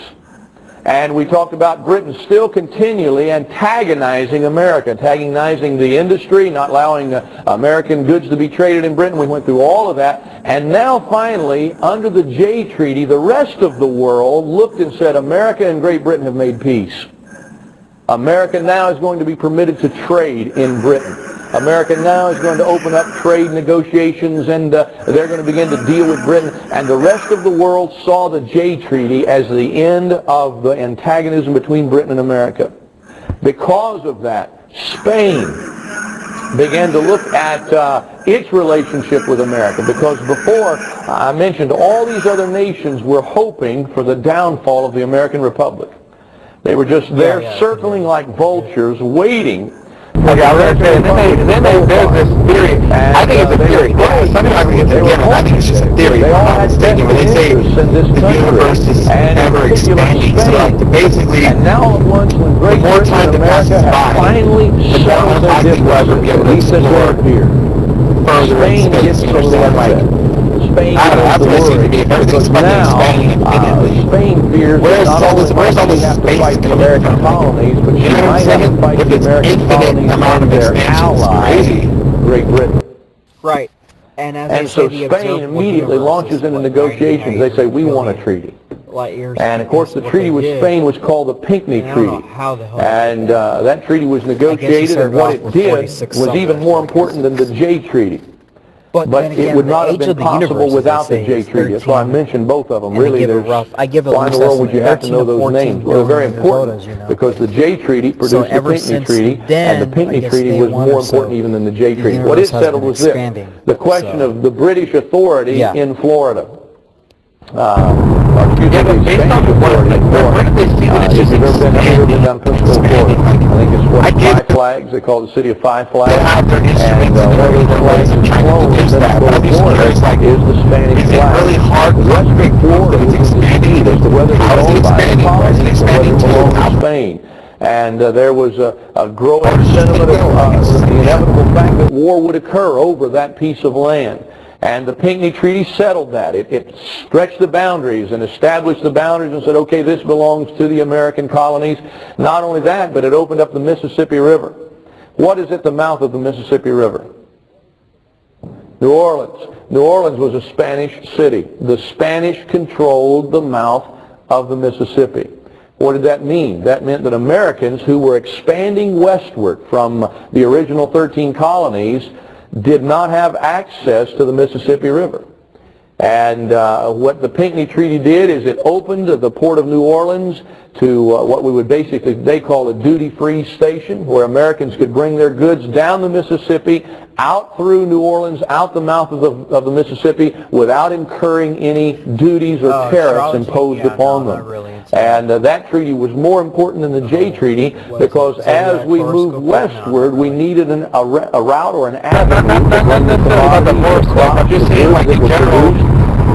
Speaker 1: And we talked about Britain still continually antagonizing America, antagonizing the industry, not allowing American goods to be traded in Britain. We went through all of that. And now finally, under the Jay Treaty, the rest of the world looked and said, America and Great Britain have made peace. America now is going to be permitted to trade in Britain. America now is going to open up trade negotiations, and they're going to begin to deal with Britain. And the rest of the world saw the Jay Treaty as the end of the antagonism between Britain and America. Because of that, Spain began to look at its relationship with America, because before, I mentioned, all these other nations were hoping for the downfall of the American Republic. They were just there circling like vultures, waiting.
Speaker 3: Okay, I was going to say, and then there's this theory. I think it's a theory. Something like this again, I think it's just a theory.
Speaker 1: They all had
Speaker 3: When they say the universe is ever expanding, so like basically,
Speaker 1: and now all at once, when Great Britain and America have finally settled their differences, at least as they appear, Spain gets a little upset. Spain has to worry, because now Spain fears that not only will she have to fight the American colonies, but she might have to fight the American colonies and their ally, Great Britain.
Speaker 4: Right.
Speaker 1: And so Spain immediately launches into negotiations. They say, we want a treaty. And of course the treaty with Spain was called the Pinckney Treaty. And that treaty was negotiated, and what it did was even more important than the Jay Treaty. But it would not have been possible without the Jay Treaty. That's why I mentioned both of them. Really, why in the world would you have to know those names? Well, they're very important, because the Jay Treaty produced the Pinckney Treaty, and the Pinckney Treaty was more important even than the Jay Treaty. What it settled was this: the question of the British authority in Florida. Excuse me, the Spanish authority in Florida. If you've ever been down Pensacola, Florida, I think it's what, Five Flags. They call it the city of Five Flags. And one of those flags that's flown in Pensacola, Florida is the Spanish flag. The rest of Florida was disputed as to whether it belonged by the colonies or whether it belonged to Spain. And there was a growing sentiment of the inevitable fact that war would occur over that piece of land. And the Pinckney Treaty settled that. It stretched the boundaries and established the boundaries and said, okay, this belongs to the American colonies. Not only that, but it opened up the Mississippi River. What is at the mouth of the Mississippi River? New Orleans. New Orleans was a Spanish city. The Spanish controlled the mouth of the Mississippi. What did that mean? That meant that Americans who were expanding westward from the original 13 colonies did not have access to the Mississippi River. And what the Pinckney Treaty did is it opened the port of New Orleans to what we would basically, they call a duty-free station, where Americans could bring their goods down the Mississippi, out through New Orleans, out the mouth of the Mississippi, without incurring any duties or tariffs imposed upon them. And that treaty was more important than the Jay Treaty, because as we moved westward, we needed a route or an avenue to bring the commodities across the goods that were produced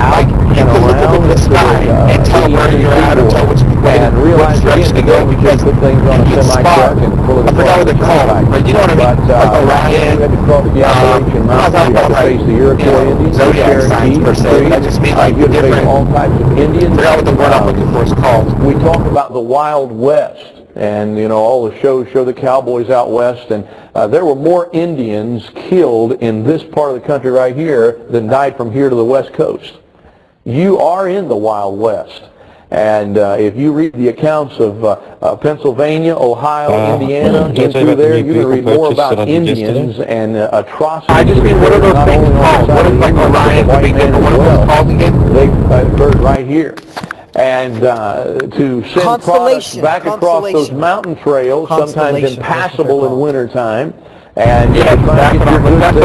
Speaker 1: out and around the sky and tell where you're at or tell which and realize again today we just put things on a semi-truck and pull it across the turnpike. But you know what I mean? But you had to cross the Appalachian Mountains, you had to face the Iroquois Indians, the Cherokees, you had to face all types of Indians. I forgot what the word I'm looking for is called. We talk about the Wild West, and you know all the shows show the cowboys out west, and there were more Indians killed in this part of the country right here than died from here to the West Coast. You are in the Wild West. And if you read the accounts of Pennsylvania, Ohio, Indiana, and through there, you're going to read more about Indians and atrocities.
Speaker 3: I just mean, what are those things called? What is like Orion, the big what are those called again?
Speaker 1: They occurred right here. And to send products back across those mountain trails, sometimes impassable in wintertime, and
Speaker 3: yeah, that's what I'm looking for.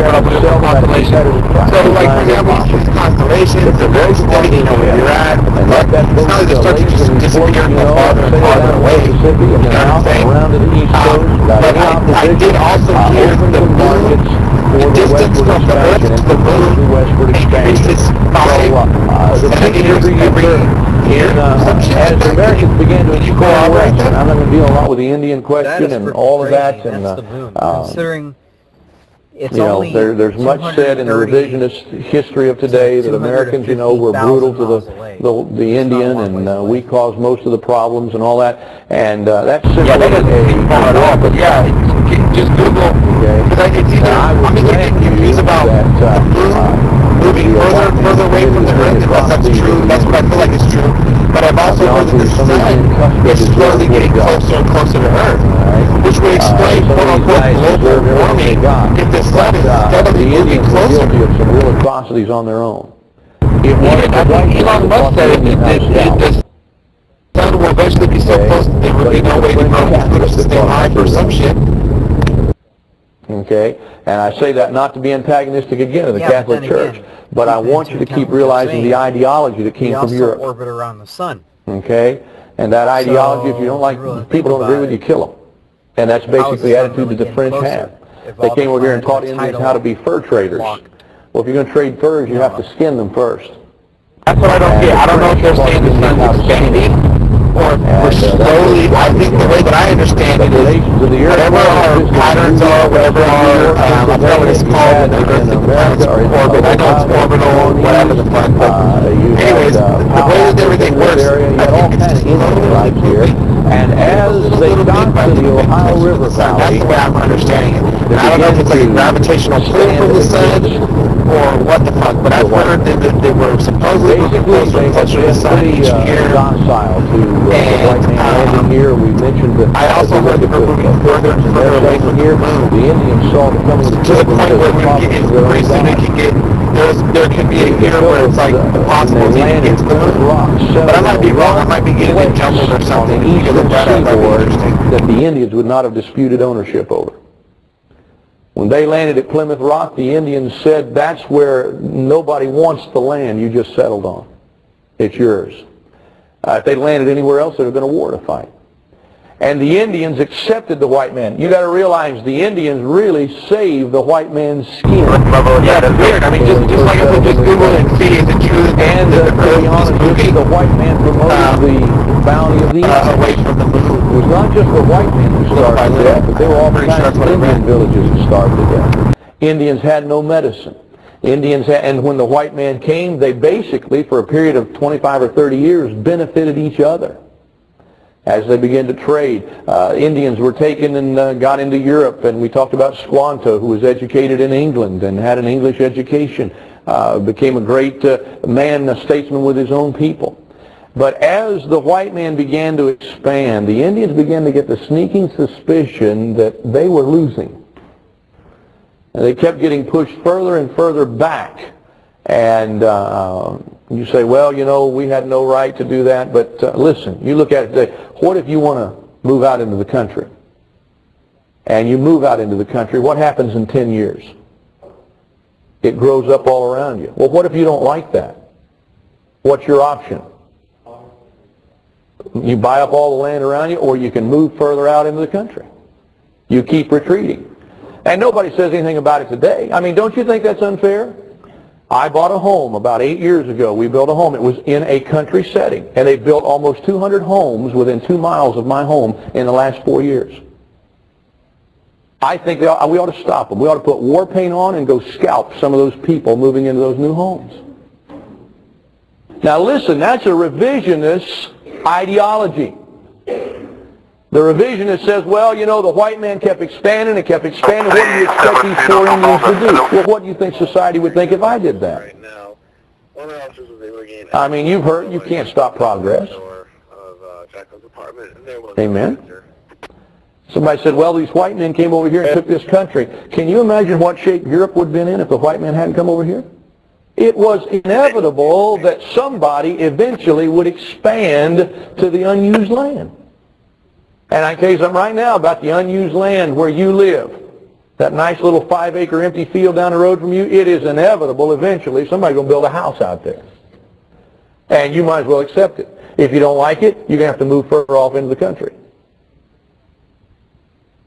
Speaker 3: So, like, for example, these constellations, they're very steady, you know where you're at, and it's not just disappearing from farther and farther away, you know what I'm saying? But I did also hear the moon, the distance from the Earth to the moon increases by 7 years every year.
Speaker 1: As Americans began to explore west, and I'm not going to deal a lot with the Indian question and all of that, and
Speaker 4: considering it's
Speaker 1: you know, there's much said in the revisionist history of today that Americans, you know, were brutal to the Indian, and we caused most of the problems and all that, and that's simply
Speaker 3: but yeah, just Google, because it's either, I'm getting confused about moving further away from the Earth, if that's true, that's what I feel like is true, but I've also heard that the sun is slowly getting closer and closer to Earth, which would explain, quote-unquote, global warming, if the sun is steadily moving closer.
Speaker 1: Guilty of some real atrocities on their own. It was
Speaker 3: I think Elon Musk said the sun will eventually be so close that there will be no way to put a system high for some shit.
Speaker 1: Okay, and I say that not to be antagonistic again of the Catholic Church, but I want you to keep realizing the ideology that came from Europe.
Speaker 4: Orbit around the sun.
Speaker 1: Okay, and that ideology, if you don't like, people don't agree with you, kill them. And that's basically the attitude that the French have. They came over here and taught Indians how to be fur traders. Well, if you're going to trade furs, you have to skin them first.
Speaker 3: That's what I don't get. I don't know if they're saying the sun's expanding, or if we're slowly, I think the way that I understand it is, whatever our patterns are, whatever our, I forgot what it's called, orbit, I know it's orbital, whatever the fuck, but anyways, the way that everything works, I think it's slowly
Speaker 1: here. And as they got to the Ohio River Valley,
Speaker 3: that's the way I'm understanding it. And I don't know if it's like a gravitational pull from the sun, or what the fuck, but I've heard that they were supposedly moving closer and closer to the sun each year.
Speaker 1: Docile to white man landing here. We mentioned that
Speaker 3: I also heard that we're moving further and further away from
Speaker 1: here. The Indians saw the coming of the
Speaker 3: to the point where pretty soon it can get, there could be a year where it's like impossible to even get to the moon. But I might be wrong, I might be getting it jumbled or something.
Speaker 1: That the Indians would not have disputed ownership over. When they landed at Plymouth Rock, the Indians said, that's where nobody wants the land you just settled on. It's yours. If they landed anywhere else, they would have been a war to fight. And the Indians accepted the white man. You got to realize the Indians really saved the white man's skin.
Speaker 3: Yeah, that's weird. I mean, just like if we just Google and see is it true.
Speaker 1: And to be honest with you, the white man promoted the bounty of the Indians.
Speaker 3: Away from the moon.
Speaker 1: It was not just the white men who starved to death, but there were all kinds of Indian villages that starved to death. Indians had no medicine. And when the white man came, they basically, for a period of 25 or 30 years, benefited each other. As they began to trade, Indians were taken and got into Europe, and we talked about Squanto, who was educated in England and had an English education, became a great man, a statesman with his own people. But as the white man began to expand, the Indians began to get the sneaking suspicion that they were losing. And they kept getting pushed further and further back. And you say, well, you know, we had no right to do that. But listen, you look at it today. What if you want to move out into the country? And you move out into the country, what happens in 10 years? It grows up all around you. Well, what if you don't like that? What's your option? You buy up all the land around you, or you can move further out into the country. You keep retreating. And nobody says anything about it today. I mean, don't you think that's unfair? I bought a home about 8 years ago. We built a home. It was in a country setting. And they built almost 200 homes within 2 miles of my home in the last 4 years. I think we ought to stop them. We ought to put war paint on and go scalp some of those people moving into those new homes. Now listen, that's a revisionist ideology. The revisionist says, well, you know, the white man kept expanding and kept expanding. What do you expect these poor Indians to do? Well, what do you think society would think if I did that? I mean, you've heard, you can't stop progress. Amen. Somebody said, well, these white men came over here and took this country. Can you imagine what shape Europe would have been in if the white man hadn't come over here? It was inevitable that somebody eventually would expand to the unused land. And I can tell you something right now about the unused land where you live. That nice little 5-acre empty field down the road from you, it is inevitable eventually somebody's going to build a house out there. And you might as well accept it. If you don't like it, you're going to have to move further off into the country.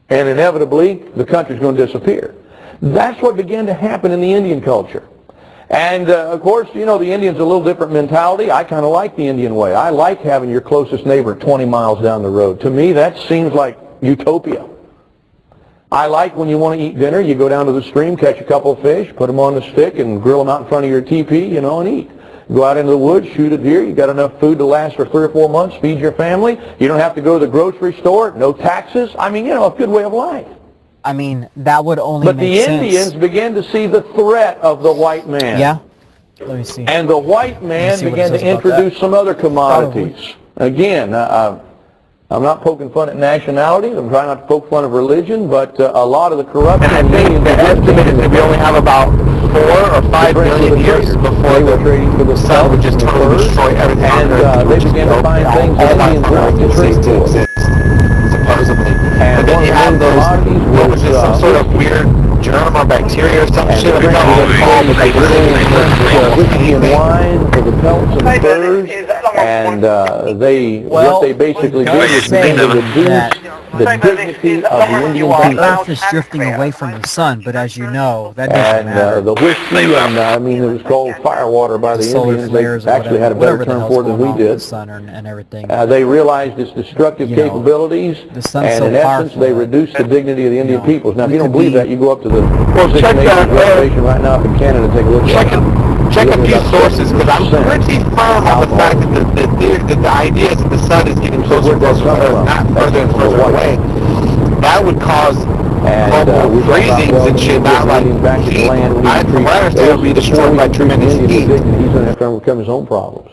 Speaker 1: And inevitably, the country's going to disappear. That's what began to happen in the Indian culture. And, of course, you know, the Indian's a little different mentality. I kind of like the Indian way. I like having your closest neighbor 20 miles down the road. To me, that seems like utopia. I like when you want to eat dinner, you go down to the stream, catch a couple of fish, put them on the stick, and grill them out in front of your teepee, you know, and eat. Go out into the woods, shoot a deer. You got enough food to last for 3 or 4 months, feed your family. You don't have to go to the grocery store, no taxes. I mean, you know, a good way of life.
Speaker 4: I mean, that would only
Speaker 1: But
Speaker 4: make sense.
Speaker 1: the Indians began to see the threat of the white man.
Speaker 4: Yeah. Let me see.
Speaker 1: And the white man began to introduce some other commodities. Again, I'm not poking fun at nationality. I'm trying not to poke fun of religion, but a lot of the corruption...
Speaker 3: And I think the estimate is that we only have about 4 or 5 million years before the sun would just totally destroy everything.
Speaker 1: And they began to find things that Indians wanted to trade for.
Speaker 3: Supposedly.
Speaker 1: And
Speaker 3: but then you have those, what was it, some sort of weird germ or bacteria or some shit? We don't know what it's called, but they
Speaker 1: whiskey and wine for the pelts and the furs, and what they basically did is begin to reduce the dignity of the Indian people.
Speaker 4: The Earth is drifting away from the sun, but as you know, that doesn't matter.
Speaker 1: And the whiskey, and I mean, it was called firewater by the Indians. They actually had a better term for it than we did.
Speaker 4: And everything.
Speaker 1: They realized its destructive capabilities, and in essence, they reduced the dignity of the Indian peoples. Now, if you don't believe that, you go up to the Six Nations reservation right now up in Canada and take a look at it.
Speaker 3: Check a few sources, because I'm pretty firm on the fact that the idea is that the sun is getting closer and closer to Earth, not further and further away. That would cause global freezings and shit, not like heat. From what I understand, it would be destroyed by tremendous heat.
Speaker 1: He's going to have to overcome his own problems.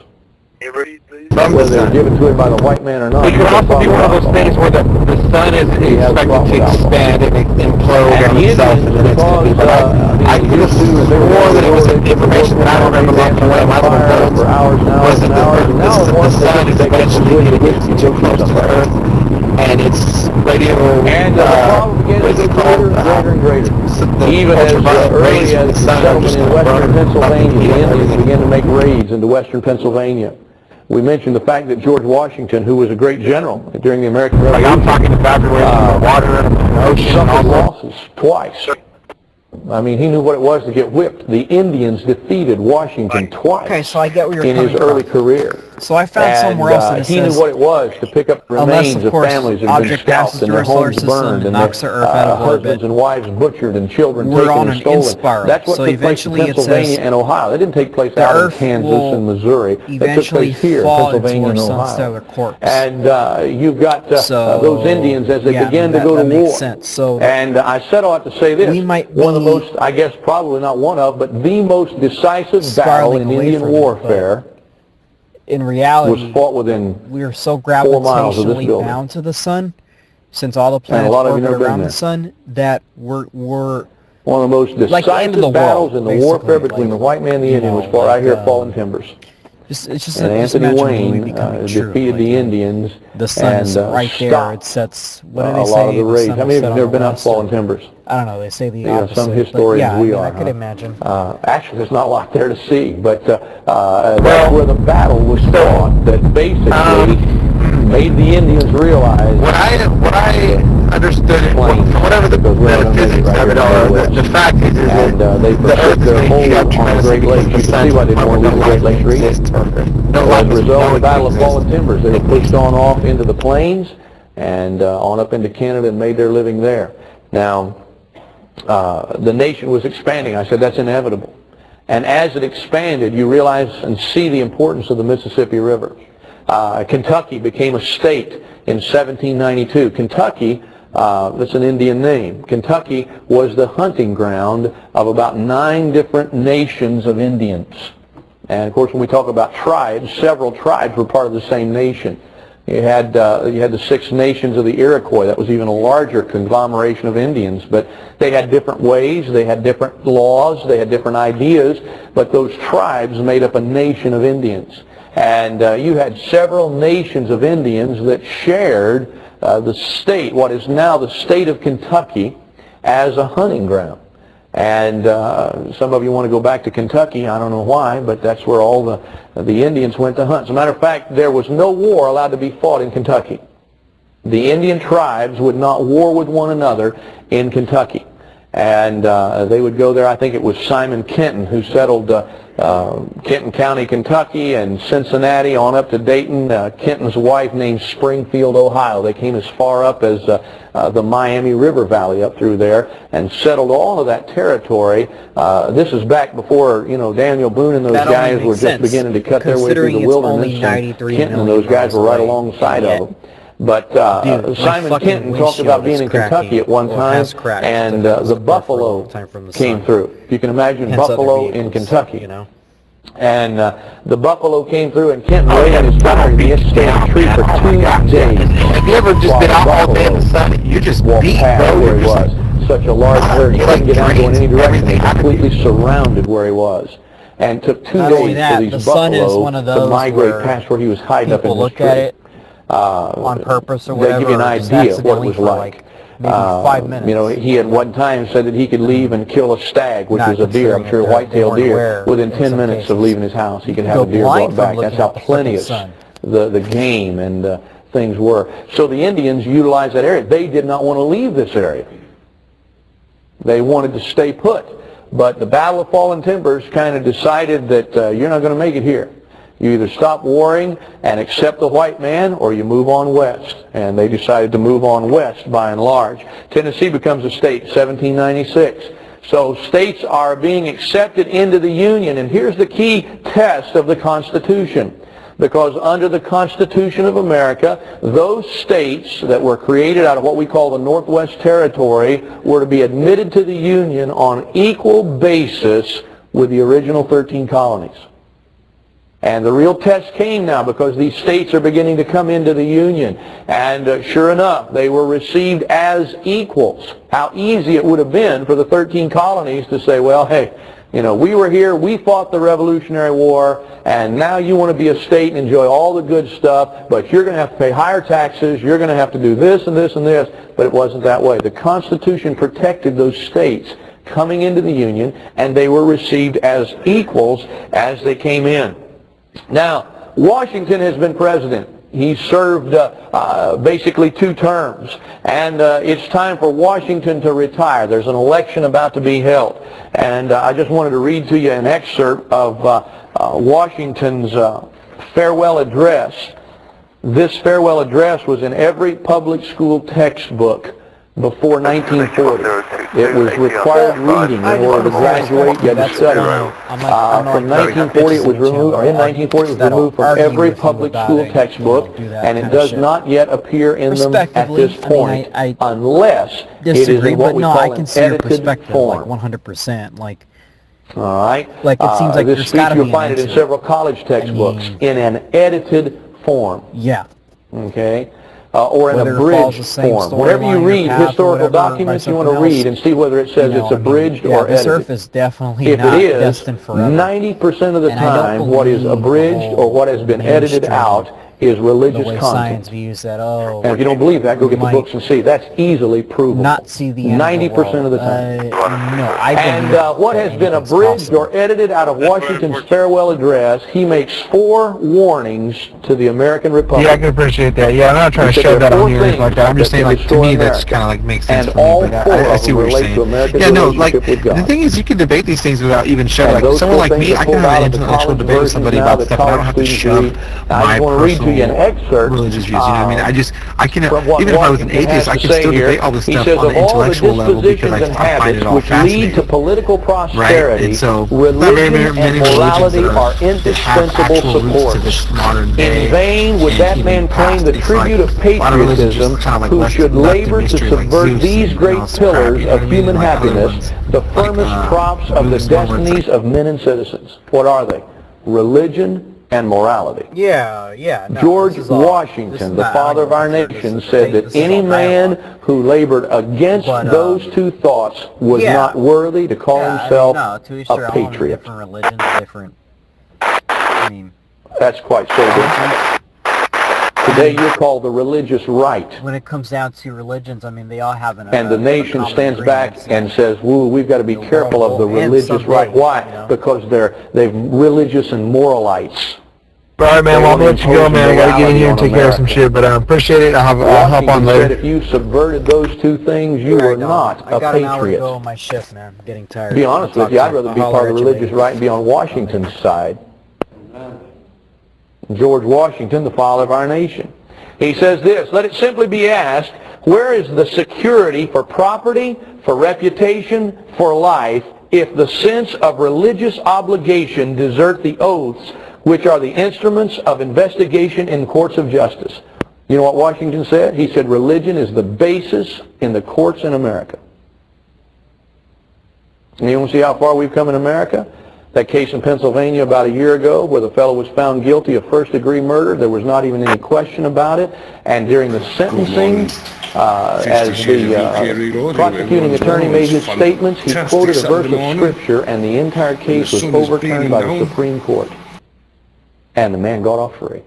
Speaker 3: From the
Speaker 1: Whether they're
Speaker 3: sun.
Speaker 1: given to him by the white man or not.
Speaker 3: It could also be one of those things where the sun is expected to expand and implode on itself, and then it's going to be, but I could have swore that it was information that I don't remember about from one of my little notes, was that the sun is eventually going to get too close to the Earth, and it's radio,
Speaker 1: And the problem begins to get greater and greater. Even as early as the settlement in western Pennsylvania, the Indians began to make raids into western Pennsylvania. We mentioned the fact that George Washington, who was a great general during the American Revolution,
Speaker 3: I'm talking evaporation, water, and the ocean,
Speaker 1: suffered losses twice. I mean, he knew what it was to get whipped. The Indians defeated Washington twice.
Speaker 4: Okay, so I get where you're
Speaker 1: in
Speaker 4: coming
Speaker 1: his early
Speaker 4: from.
Speaker 1: career.
Speaker 4: So I found somewhere else that it
Speaker 1: he
Speaker 4: says,
Speaker 1: knew what it was to pick up remains
Speaker 4: of course,
Speaker 1: families that had been
Speaker 4: object passes
Speaker 1: scalped and their
Speaker 4: through our
Speaker 1: homes
Speaker 4: solar
Speaker 1: burned
Speaker 4: system
Speaker 1: and
Speaker 4: knocks the
Speaker 1: their
Speaker 4: Earth out of
Speaker 1: husbands
Speaker 4: orbit.
Speaker 1: and wives butchered and children
Speaker 4: We're
Speaker 1: taken
Speaker 4: on
Speaker 1: and
Speaker 4: an
Speaker 1: stolen.
Speaker 4: in-spiral.
Speaker 1: That's what
Speaker 4: So
Speaker 1: took place in
Speaker 4: eventually it
Speaker 1: Pennsylvania
Speaker 4: says
Speaker 1: and Ohio. It didn't take place
Speaker 4: the
Speaker 1: out in
Speaker 4: Earth
Speaker 1: Kansas
Speaker 4: will
Speaker 1: and Missouri. It took
Speaker 4: eventually
Speaker 1: place here in
Speaker 4: fall
Speaker 1: Pennsylvania and
Speaker 4: into our
Speaker 1: Ohio.
Speaker 4: stellar corpse.
Speaker 1: And you've got those Indians as they began to
Speaker 4: that,
Speaker 1: go to
Speaker 4: that
Speaker 1: war.
Speaker 4: makes sense. So
Speaker 1: And I said all that to say this.
Speaker 4: we might
Speaker 1: one of the
Speaker 4: be
Speaker 1: most, I guess probably not one of, but the most decisive battle
Speaker 4: spiraling
Speaker 1: in
Speaker 4: away
Speaker 1: Indian
Speaker 4: from it,
Speaker 1: warfare
Speaker 4: in reality,
Speaker 1: was fought within
Speaker 4: we're so
Speaker 1: 4 miles of this
Speaker 4: gravitationally
Speaker 1: building.
Speaker 4: bound to the sun, since all the
Speaker 1: And a
Speaker 4: planets
Speaker 1: lot of you
Speaker 4: orbit
Speaker 1: never been
Speaker 4: around
Speaker 1: there.
Speaker 4: the sun, that we're
Speaker 1: One of the most
Speaker 4: like the end of the
Speaker 1: decisive battles
Speaker 4: world,
Speaker 1: in the warfare
Speaker 4: basically,
Speaker 1: between
Speaker 4: like,
Speaker 1: the white man and the
Speaker 4: you
Speaker 1: Indian was
Speaker 4: know,
Speaker 1: fought right
Speaker 4: like,
Speaker 1: here at Fallen Timbers.
Speaker 4: it's just
Speaker 1: And
Speaker 4: just
Speaker 1: Anthony
Speaker 4: imagine a movie
Speaker 1: Wayne
Speaker 4: becoming true.
Speaker 1: defeated
Speaker 4: like,
Speaker 1: the Indians
Speaker 4: the sun
Speaker 1: and
Speaker 4: is right there.
Speaker 1: stopped
Speaker 4: It sets. What do
Speaker 1: a
Speaker 4: they
Speaker 1: lot
Speaker 4: say?
Speaker 1: of the raids. How
Speaker 4: sun
Speaker 1: many of
Speaker 4: will
Speaker 1: you have
Speaker 4: set
Speaker 1: never
Speaker 4: on
Speaker 1: been
Speaker 4: the
Speaker 1: out to
Speaker 4: west,
Speaker 1: Fallen
Speaker 4: or-
Speaker 1: Timbers?
Speaker 4: I don't know. They say the
Speaker 1: You know,
Speaker 4: opposite.
Speaker 1: some
Speaker 4: but
Speaker 1: historians
Speaker 4: yeah,
Speaker 1: we
Speaker 4: I mean,
Speaker 1: are.
Speaker 4: I could
Speaker 1: huh?
Speaker 4: imagine.
Speaker 1: Actually, there's not a lot there to see, but that's where the battle was fought. That basically made the Indians realize.
Speaker 3: What I understood, whatever the physics of it are, the fact is
Speaker 1: and they
Speaker 3: the Earth
Speaker 1: pursued their
Speaker 3: is
Speaker 1: hold
Speaker 3: made up
Speaker 1: on the
Speaker 3: tremendously
Speaker 1: Great Lakes.
Speaker 3: because
Speaker 1: You
Speaker 3: the
Speaker 1: can see why they didn't want to leave the Great Lakes region. As a result of the Battle of Fallen Timbers, they were pushed on off into the plains and on up into Canada and made their living there. Now, the nation was expanding. I said that's inevitable. And as it expanded, you realize and see the importance of the Mississippi River. Kentucky became a state in 1792. Kentucky, that's an Indian name. Kentucky was the hunting ground of about 9 different nations of Indians. And of course, when we talk about tribes, several tribes were part of the same nation. You had the 6 nations of the Iroquois. That was even a larger conglomeration of Indians. But they had different ways, they had different laws, they had different ideas. But those tribes made up a nation of Indians. And you had several nations of Indians that shared the state, what is now the state of Kentucky, as a hunting ground. And some of you want to go back to Kentucky. I don't know why, but that's where all the Indians went to hunt. As a matter of fact, there was no war allowed to be fought in Kentucky. The Indian tribes would not war with one another in Kentucky. And they would go there. I think it was Simon Kenton who settled Kenton County, Kentucky, and Cincinnati on up to Dayton. Kenton's wife named Springfield, Ohio. They came as far up as the Miami River Valley up through there and settled all of that territory. This is back before, you know, Daniel Boone and those guys were just beginning to cut their way through the wilderness. And Kenton and those guys were right alongside of them. But Simon Kenton talked about being in Kentucky at one time, and the buffalo came through. You can imagine buffalo in Kentucky. And the buffalo came through, and Kenton lay in his car, and he had to stay in a tree for 2 days.
Speaker 3: Have you ever just been out all day in the sun? You're just beat,
Speaker 1: past
Speaker 3: bro.
Speaker 1: where he was. Such a large herd, he couldn't get out and go in any direction. He completely surrounded where he was. And took 2 days for these buffalo to migrate past where he was hiding up in this tree.
Speaker 4: Look at it on purpose or whatever.
Speaker 1: They give you an idea of what it was like.
Speaker 4: Maybe 5 minutes.
Speaker 1: You know, he at one time said that he could leave and kill a stag, which was a deer, I'm sure a white-tailed deer, within 10 minutes of leaving his house. He could have a deer brought back. That's how plenteous the game and things were. So the Indians utilized that area. They did not want to leave this area. They wanted to stay put. But the Battle of Fallen Timbers kind of decided that you're not going to make it here. You either stop warring and accept the white man, or you move on west. And they decided to move on west by and large. Tennessee becomes a state, 1796. So states are being accepted into the Union. And here's the key test of the Constitution. Because under the Constitution of America, those states that were created out of what we call the Northwest Territory were to be admitted to the Union on equal basis with the original 13 colonies. And the real test came now because these states are beginning to come into the Union. And sure enough, they were received as equals. How easy it would have been for the 13 colonies to say, well, hey, you know, we were here, we fought the Revolutionary War, and now you want to be a state and enjoy all the good stuff, but you're going to have to pay higher taxes, you're going to have to do this and this and this. But it wasn't that way. The Constitution protected those states coming into the Union, and they were received as equals as they came in. Now, Washington has been president. He served basically 2 terms. And it's time for Washington to retire. There's an election about to be held. And I just wanted to read to you an excerpt of Washington's farewell address. This farewell address was in every public school textbook before 1940. It was required reading in order to graduate, you had to study. From 1940 it was removed, or in 1940 it was removed from every public school textbook, and it does not yet appear in them at this point, unless it is in what we call an edited form.
Speaker 4: 100%. Like,
Speaker 1: All right?
Speaker 4: Like, it seems like
Speaker 1: this
Speaker 4: there's
Speaker 1: speech,
Speaker 4: gotta
Speaker 1: you'll
Speaker 4: be an
Speaker 1: find it in
Speaker 4: answer.
Speaker 1: several college textbooks in an edited form.
Speaker 4: Yeah.
Speaker 1: Okay? Or in
Speaker 4: Whether
Speaker 1: a
Speaker 4: it follows
Speaker 1: bridged
Speaker 4: the same
Speaker 1: form. Whenever you
Speaker 4: storyline or
Speaker 1: read
Speaker 4: path or
Speaker 1: historical
Speaker 4: whatever, by
Speaker 1: documents, you want to
Speaker 4: something
Speaker 1: read and see whether it says it's abridged
Speaker 4: yeah,
Speaker 1: or
Speaker 4: this
Speaker 1: edited.
Speaker 4: Earth is definitely
Speaker 1: If
Speaker 4: not
Speaker 1: it is,
Speaker 4: destined forever.
Speaker 1: 90% of the
Speaker 4: And I don't
Speaker 1: time, what is
Speaker 4: believe the
Speaker 1: abridged or what has been edited
Speaker 4: mainstream,
Speaker 1: out is
Speaker 4: the
Speaker 1: religious
Speaker 4: way
Speaker 1: content.
Speaker 4: science views that, oh,
Speaker 1: And if you don't believe that, go get the
Speaker 4: might
Speaker 1: books and see. That's easily provable.
Speaker 4: not see the end
Speaker 1: 90%
Speaker 4: of the world.
Speaker 1: of the time.
Speaker 4: No, I
Speaker 1: And
Speaker 4: believe
Speaker 1: what
Speaker 4: that
Speaker 1: has been
Speaker 4: anything's
Speaker 1: abridged
Speaker 4: possible.
Speaker 1: or edited out of Washington's farewell address, he makes 4 warnings to the American Republic.
Speaker 3: Yeah, I can appreciate that. Yeah, I'm not trying to
Speaker 1: He said
Speaker 3: shove
Speaker 1: there
Speaker 3: that
Speaker 1: are
Speaker 3: on
Speaker 1: 4
Speaker 3: you or anything like that. I'm just
Speaker 1: things
Speaker 3: saying,
Speaker 1: that
Speaker 3: like,
Speaker 1: can
Speaker 3: to me,
Speaker 1: destroy
Speaker 3: that's kind of like makes sense
Speaker 1: and
Speaker 3: for me.
Speaker 1: all
Speaker 3: But
Speaker 1: 4
Speaker 3: I
Speaker 1: of
Speaker 3: see
Speaker 1: them
Speaker 3: what you're
Speaker 1: relate
Speaker 3: saying.
Speaker 1: to America's
Speaker 3: Yeah, no, like,
Speaker 1: relationship with God.
Speaker 3: the thing is, you can debate these things without even shoving.
Speaker 1: And
Speaker 3: Like,
Speaker 1: those
Speaker 3: someone
Speaker 1: 4
Speaker 3: like
Speaker 1: things
Speaker 3: me,
Speaker 1: are
Speaker 3: I can
Speaker 1: pulled
Speaker 3: have
Speaker 1: out
Speaker 3: an
Speaker 1: of the
Speaker 3: intellectual
Speaker 1: college
Speaker 3: debate with
Speaker 1: versions
Speaker 3: somebody
Speaker 1: now
Speaker 3: about
Speaker 1: that
Speaker 3: stuff, and I don't
Speaker 1: college
Speaker 3: have to
Speaker 1: students
Speaker 3: shove
Speaker 1: read. Now, I
Speaker 3: my
Speaker 1: just want to read to you an
Speaker 3: personal
Speaker 1: excerpt
Speaker 3: religious views. You know what I mean? I can,
Speaker 1: from what
Speaker 3: even if I was an
Speaker 1: Washington has
Speaker 3: atheist, I
Speaker 1: to
Speaker 3: can
Speaker 1: say
Speaker 3: still
Speaker 1: here.
Speaker 3: debate all this
Speaker 1: He
Speaker 3: stuff
Speaker 1: says,
Speaker 3: on
Speaker 1: of
Speaker 3: the
Speaker 1: all the
Speaker 3: intellectual level because
Speaker 1: dispositions and
Speaker 3: I find it
Speaker 1: habits
Speaker 3: all
Speaker 1: which lead to
Speaker 3: fascinating.
Speaker 1: political
Speaker 3: Right?
Speaker 1: prosperity,
Speaker 3: And so, not
Speaker 1: religion
Speaker 3: very
Speaker 1: and
Speaker 3: many religions
Speaker 1: morality
Speaker 3: that
Speaker 1: are
Speaker 3: have
Speaker 1: indispensable
Speaker 3: actual roots to
Speaker 1: supports.
Speaker 3: this modern day.
Speaker 1: In vain would
Speaker 3: And
Speaker 1: that
Speaker 3: even
Speaker 1: man claim
Speaker 3: past.
Speaker 1: the
Speaker 3: It's
Speaker 1: tribute
Speaker 3: like,
Speaker 1: of
Speaker 3: a lot of religions
Speaker 1: patriotism
Speaker 3: just kind of like
Speaker 1: who
Speaker 3: left
Speaker 1: should
Speaker 3: in
Speaker 1: labor to
Speaker 3: mystery, like
Speaker 1: subvert
Speaker 3: Zeus
Speaker 1: these
Speaker 3: and,
Speaker 1: great
Speaker 3: all this crap,
Speaker 1: pillars
Speaker 3: you know what
Speaker 1: of
Speaker 3: I mean?
Speaker 1: human
Speaker 3: Like other
Speaker 1: happiness,
Speaker 3: ones,
Speaker 1: the
Speaker 3: like,
Speaker 1: firmest props of the
Speaker 3: Buddhist one where it's
Speaker 1: destinies of men and citizens. What are they? Religion and morality.
Speaker 4: Yeah, no,
Speaker 1: George
Speaker 4: this is all- this
Speaker 1: Washington,
Speaker 4: is
Speaker 1: the
Speaker 4: not
Speaker 1: father of our
Speaker 4: argument here.
Speaker 1: nation,
Speaker 4: This is
Speaker 1: said
Speaker 4: debate.
Speaker 1: that
Speaker 4: This is
Speaker 1: any
Speaker 4: all
Speaker 1: man
Speaker 4: dialogue.
Speaker 1: who labored against
Speaker 4: But,
Speaker 1: those 2 thoughts was
Speaker 4: yeah.
Speaker 1: not worthy to call
Speaker 4: Yeah,
Speaker 1: himself
Speaker 4: I mean, no, to each
Speaker 1: a
Speaker 4: their own.
Speaker 1: patriot.
Speaker 4: Different religions, different. I mean,
Speaker 1: That's quite sobering. Today you're called the religious right.
Speaker 4: when it comes down to religions, I mean, they all have
Speaker 1: And the nation stands back and says, "Woo, we've got to be careful of the religious right." Why? Because they're religious and moralites.
Speaker 3: All right, man. Well, I'm going to let you go, man. I got to get in here and take care of some shit. But I appreciate it. I'll hop on
Speaker 1: Washington said
Speaker 3: later.
Speaker 1: if you subverted those 2 things, you were not
Speaker 4: I
Speaker 1: a
Speaker 4: got an hour to
Speaker 1: patriot.
Speaker 4: go on my shift, man. I'm getting tired.
Speaker 1: To be honest with you, I'd rather be part of the religious right and be on Washington's side. George Washington, the father of our nation. He says this, let it simply be asked, where is the security for property, for reputation, for life, if the sense of religious obligation desert the oaths which are the instruments of investigation in courts of justice? You know what Washington said? He said religion is the basis in the courts in America. And you want to see how far we've come in America? That case in Pennsylvania about a year ago where the fellow was found guilty of first-degree murder. There was not even any question about it. And during the sentencing, as the prosecuting attorney made his statements, he quoted a verse of Scripture, and the entire case was overturned by the Supreme Court. And the man got off free.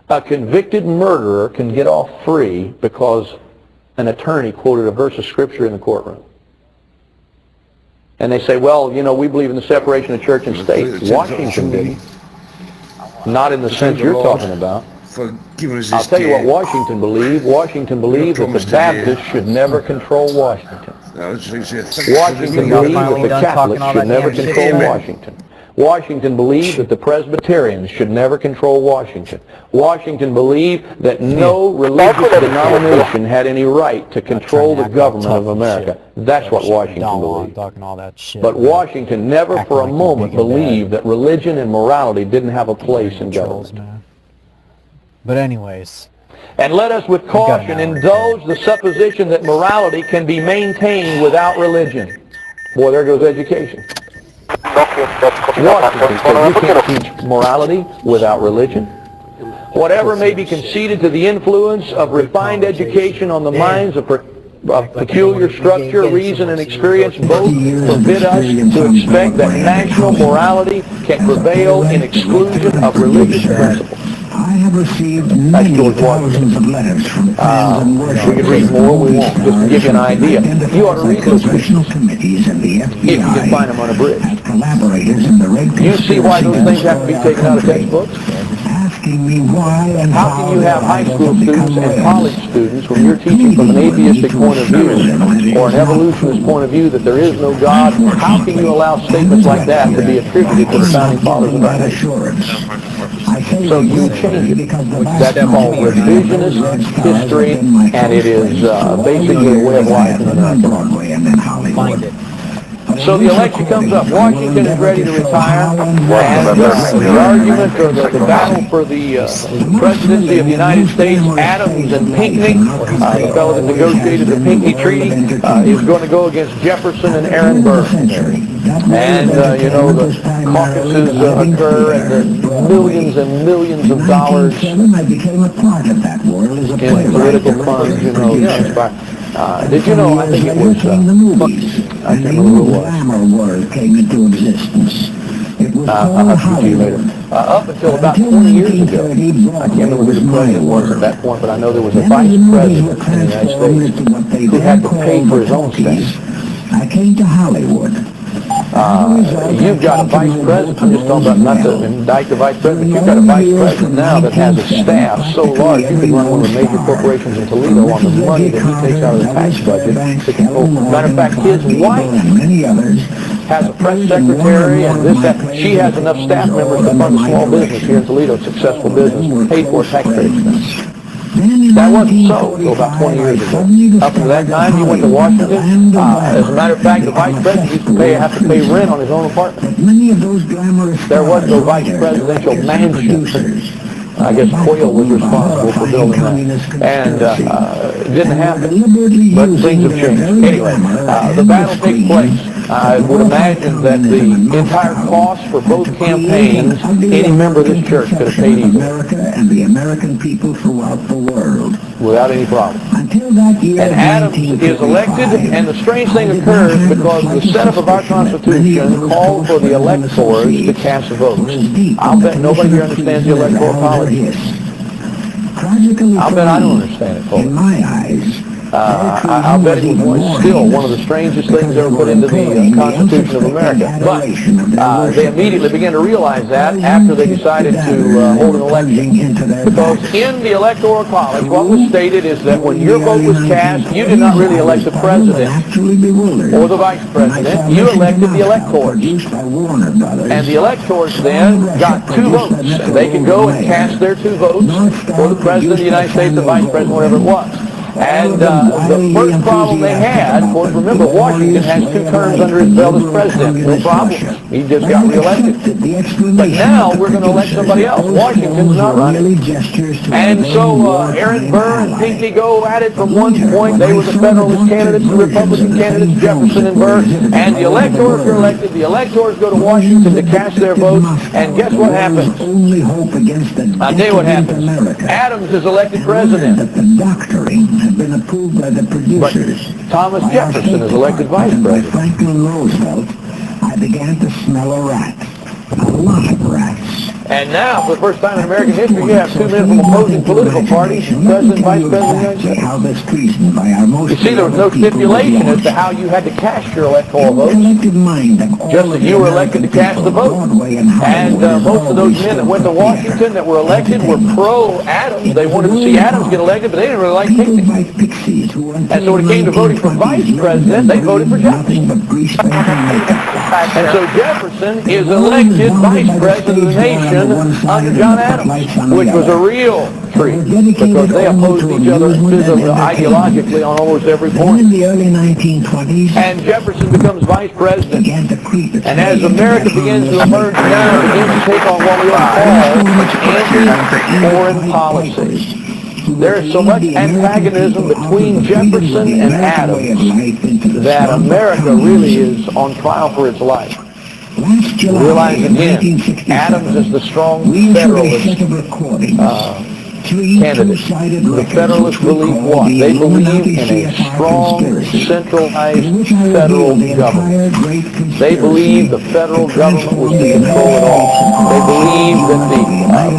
Speaker 1: A convicted murderer can get off free because an attorney quoted a verse of Scripture in the courtroom. And they say, well, you know, we believe in the separation of church and state. Washington didn't. Not in the sense you're talking about. I'll tell you what Washington believed. Washington believed that the Baptists should never control Washington. Washington believed that the Catholics should never control Washington. Washington believed that the Presbyterians should never control Washington. Washington believed that no religious denomination had any right to control the government of America. That's what Washington believed. But Washington never for a moment believed that religion and morality didn't have a place in government.
Speaker 4: But anyways.
Speaker 1: And let us with caution indulge the supposition that morality can be maintained without religion. Boy, there goes education. Washington said you can't teach morality without religion. Whatever may be conceded to the influence of refined education on the minds of peculiar structure, reason, and experience both forbid us to expect that national morality can prevail in exclusion of religious principles.
Speaker 5: I have received many thousands of letters from friends and worshippers.
Speaker 1: We could read more, we won't. Just to give you an idea. You ought to read those
Speaker 5: congressional committees and the FBI
Speaker 1: if you can find them unabridged.
Speaker 5: as collaborators in the Red
Speaker 1: You see why those things have to be taken out of textbooks?
Speaker 5: asking me why and
Speaker 1: How can you have high school students and college students, when you're teaching from an atheistic point of view or an evolutionist point of view that there is no God, how can you allow statements like that to be attributed to the founding fathers of our nation? So you change it. That's called revisionist history, and it is basically a way of life in America.
Speaker 4: Find it.
Speaker 1: So the election comes up. Washington is ready to retire, and the argument or the battle for the presidency of the United States, Adams and Pinckney, the fellow that negotiated the Pinckney Treaty, is going to go against Jefferson and Aaron Burr. And, you know, the caucuses occur, and the millions and millions of dollars in political funds, you know. Did you know, I think it was, I can't remember who it was. I'll speak to you later. Up until about 20 years ago, I can't remember who the president was at that point, but I know there was a vice president in the United States who had to pay for his own staff.
Speaker 5: I came to Hollywood.
Speaker 1: You've got a vice president, I'm just talking about not to indict the vice president, you've got a vice president now that has a staff so large you could run one of the major corporations in Toledo on the money that he takes out of the tax budget. Matter of fact, his wife has a press secretary, and she has enough staff members to fund a small business here in Toledo, successful business, paid for taxpayer expense. That wasn't so until about 20 years ago. Up to that time, he went to Washington. As a matter of fact, the vice president used to have to pay rent on his own apartment. There was no vice presidential mansion. I guess Hoyle was responsible for building that. And it didn't happen, but things have changed. Anyway, the battle takes place. I would imagine that the entire cost for both campaigns, any member of this church could have paid easily.
Speaker 5: America and the American people throughout the world.
Speaker 1: Without any problem.
Speaker 5: Until that year,
Speaker 1: and Adams is elected, and the strange thing occurs because the setup of our Constitution called for the electors to cast votes. I'll bet nobody here understands the electoral college. I'll bet I don't understand it fully.
Speaker 5: In my eyes,
Speaker 1: I'll bet it was still one of the strangest things ever put into the Constitution of America. But they immediately began to realize that after they decided to hold an election. Because in the Electoral College, what was stated is that when your vote was cast, you did not really elect the president or the vice president. You elected the electors. And the electors then got 2 votes. And they could go and cast their 2 votes for the president of the United States, the vice president, whatever it was. And the first problem they had, of course, remember, Washington has 2 terms under his belt as president. No problem. He just got reelected. But now we're going to elect somebody else. Washington's not running. And so Aaron Burr and Pinckney go at it from one point. They were the Federalist candidates, the Republican candidates, Jefferson and Burr. And the electors are elected. The electors go to Washington to cast their votes. And guess what happens? I'll tell you what happens. Adams is elected president.
Speaker 5: Had been approved by the producers.
Speaker 1: But Thomas Jefferson is elected vice president.
Speaker 5: Franklin Roosevelt, I began to smell a rat. A lot of rats.
Speaker 1: And now, for the first time in American history, you have 2 men from opposing political parties, president, vice president. You see, there was no stipulation as to how you had to cast your electoral votes. Just that you were elected to cast the vote. And most of those men that went to Washington that were elected were pro-Adams. They wanted to see Adams get elected, but they didn't really like Pinckney. And so when it came to voting for vice president, they voted for Jefferson. And so Jefferson is elected vice president of the nation under John Adams, which was a real treat because they opposed each other ideologically on almost every point.
Speaker 5: In the early 1920s,
Speaker 1: and Jefferson becomes vice president. And as America begins to emerge now, it begins to take on what we call anti-foreign policy. There is so much antagonism between Jefferson and Adams that America really is on trial for its life. Realize again, Adams is the strong Federalist candidate. The Federalists believe what? They believe in a strong, centralized federal government. They believe the federal government was to control it all. They believe that the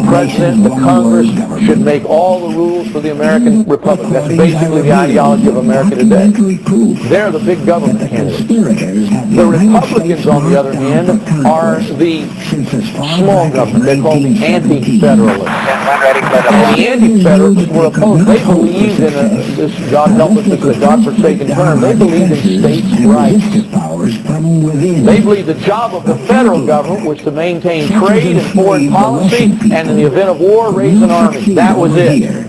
Speaker 1: President, the Congress, should make all the rules for the American Republic. That's basically the ideology of America today. They're the big government candidates. The Republicans, on the other hand, are the small government. They're called the anti-federalists. The anti-federalists were opposed. They believed in this, God help us, this is a God-forsaken term, they believed in states' rights. They believed the job of the federal government was to maintain trade and foreign policy, and in the event of war, raise an army. That was it.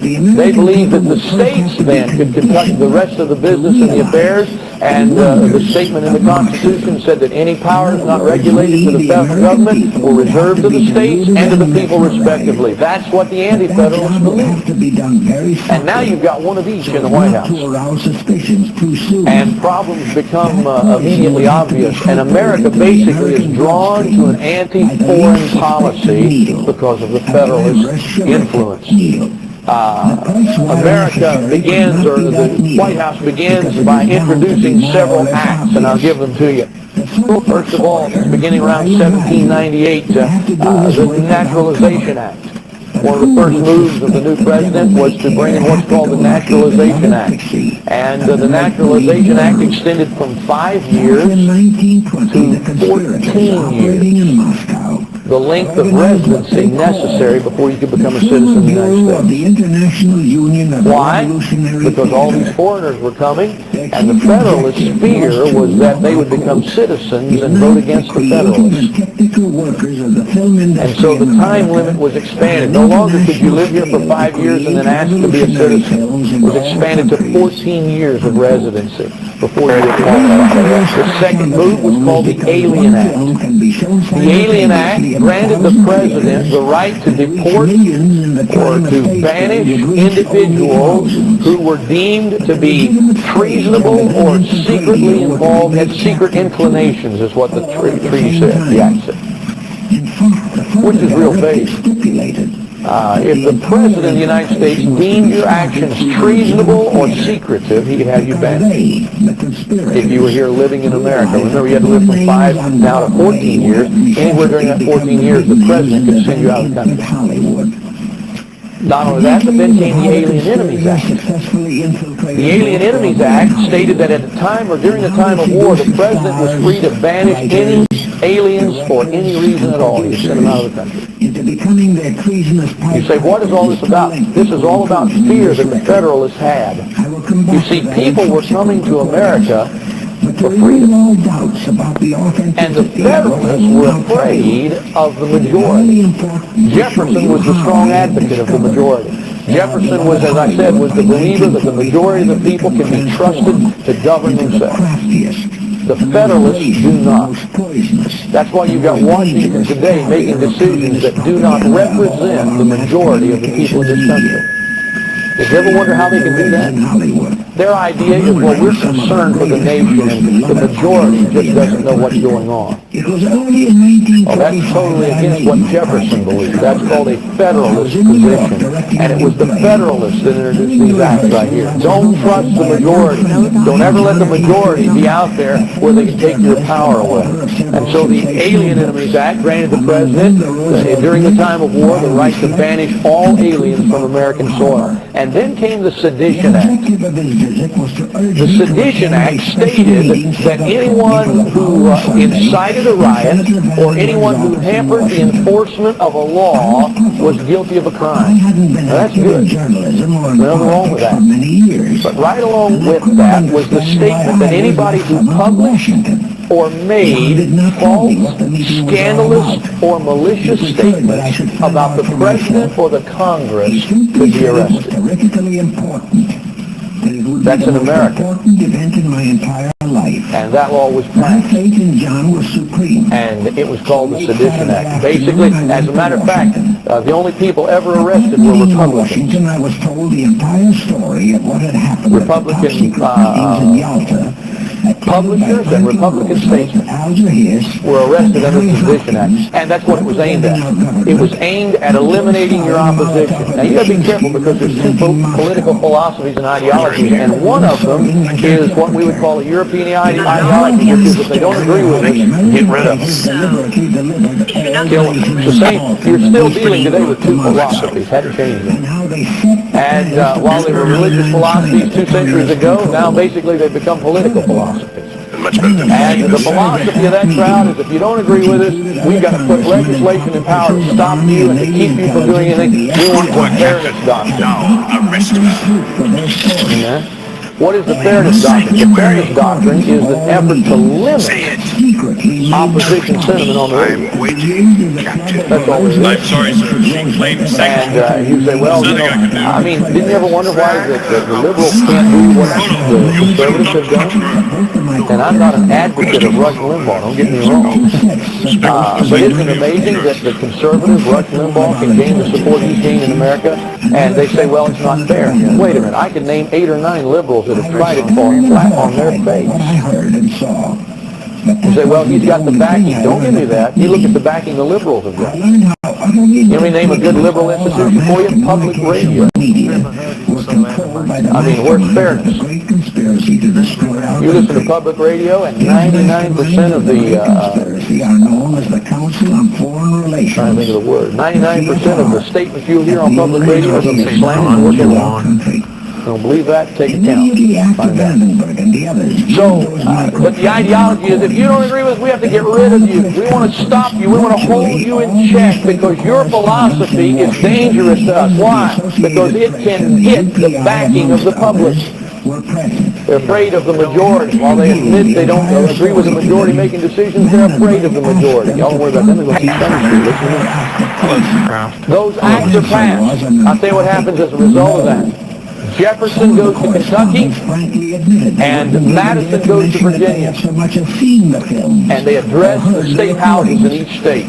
Speaker 1: They believed that the states then could conduct the rest of the business and the affairs, and the statement in the Constitution said that any powers not regulated to the federal government were reserved to the states and to the people respectively. That's what the anti-federalists believed. And now you've got one of each in the White House. And problems become immediately obvious. And America basically is drawn to an anti-foreign policy because of the Federalist influence. America begins, or the White House begins, by introducing several acts, and I'll give them to you. First of all, beginning around 1798, the Naturalization Act. One of the first moves of the new president was to bring in what's called the Naturalization Act. And the Naturalization Act extended from 5 years to 14 years. The length of residency necessary before you could become a citizen of the United States. Why? Because all these foreigners were coming, and the Federalists' fear was that they would become citizens and vote against the Federalists. And so the time limit was expanded. No longer could you live here for 5 years and then ask to be a citizen. It was expanded to 14 years of residency before you would qualify. The second move was called the Alien Act. The Alien Act granted the president the right to deport or to banish individuals who were deemed to be treasonable or secretly involved, had secret inclinations, is what the treaty said, the act said. Which is real vague. If the President of the United States deemed your actions treasonable or secretive, he could have you banished. If you were here living in America, remember you had to live from 5 now to 14 years. Anywhere during that 14 years, the President could send you out of the country. Not only that, but then came the Alien Enemies Act. The Alien Enemies Act stated that at the time or during the time of war, the President was free to banish any aliens for any reason at all. He could send them out of the country. You say, what is all this about? This is all about fear that the Federalists had. You see, people were coming to America for freedom. And the Federalists were afraid of the majority. Jefferson was the strong advocate of the majority. Jefferson was, as I said, was the believer that the majority of the people can be trusted to govern themselves. The Federalists do not. That's why you've got Washington today making decisions that do not represent the majority of the people in this country. Did you ever wonder how they can do that? Their idea is, well, we're concerned for the nation, and the majority just doesn't know what's going on. Well, that's totally against what Jefferson believed. That's called a Federalist position. And it was the Federalists that introduced these acts right here. Don't trust the majority. Don't ever let the majority be out there where they can take your power away. And so the Alien Enemies Act granted the President, during the time of war, the right to banish all aliens from American soil. And then came the Sedition Act. The Sedition Act stated that anyone who incited a riot or anyone who hampered the enforcement of a law was guilty of a crime. Now that's good. Nothing wrong with that. But right along with that was the statement that anybody who published or made false, scandalous, or malicious statements about the President or the Congress could be arrested. That's in America. And that law was passed. And it was called the Sedition Act. Basically, as a matter of fact, the only people ever arrested were Republicans. Republican publishers and Republican statesmen were arrested under the Sedition Act. And that's what it was aimed at. It was aimed at eliminating your opposition. Now, you got to be careful because there's two political philosophies and ideologies, and one of them is what we would call a European ideology, which is if they don't agree with us, get rid of them. Kill them. The same, you're still dealing today with two philosophies. Hadn't changed them. And while they were religious philosophies 2 centuries ago, now basically they've become political philosophies. And the philosophy of that crowd is if you don't agree with us, we've got to put legislation in power to stop you and to keep you from doing anything. We want the fairness doctrine.
Speaker 6: Now, arrest him.
Speaker 1: What is the fairness doctrine? The fairness doctrine is an effort to limit opposition sentiment on the radio. That's all it is.
Speaker 6: I'm sorry, sir. She claimed second.
Speaker 1: And you say, well, you know, I mean, didn't you ever wonder why the liberals can't do what the conservatives have done? And I'm not an advocate of Rush Limbaugh, don't get me wrong. But isn't it amazing that the conservative Rush Limbaugh can gain the support he's gained in America, and they say, well, it's not fair. Wait a minute, I can name 8 or 9 liberals that have tried it falling flat on their face. You say, well, he's got the backing. Don't give me that. You look at the backing the liberals have got. Let me name a good liberal institution for you. Public radio. I mean, where's fairness? You listen to public radio, and 99% of the, I'm trying to think of the word, 99% of the statements you'll hear on public radio are going to be slanted toward their law. Don't believe that? Take account. Find out. So, but the ideology is if you don't agree with us, we have to get rid of you. We want to stop you. We want to hold you in check because your philosophy is dangerous to us. Why? Because it can hit the backing of the public. They're afraid of the majority. While they admit they don't agree with the majority making decisions, they're afraid of the majority. Y'all don't worry about them. They're going to keep coming to you. Those acts are passed. I'll tell you what happens as a result of that. Jefferson goes to Kentucky, and Madison goes to Virginia, and they address the state houses in each state.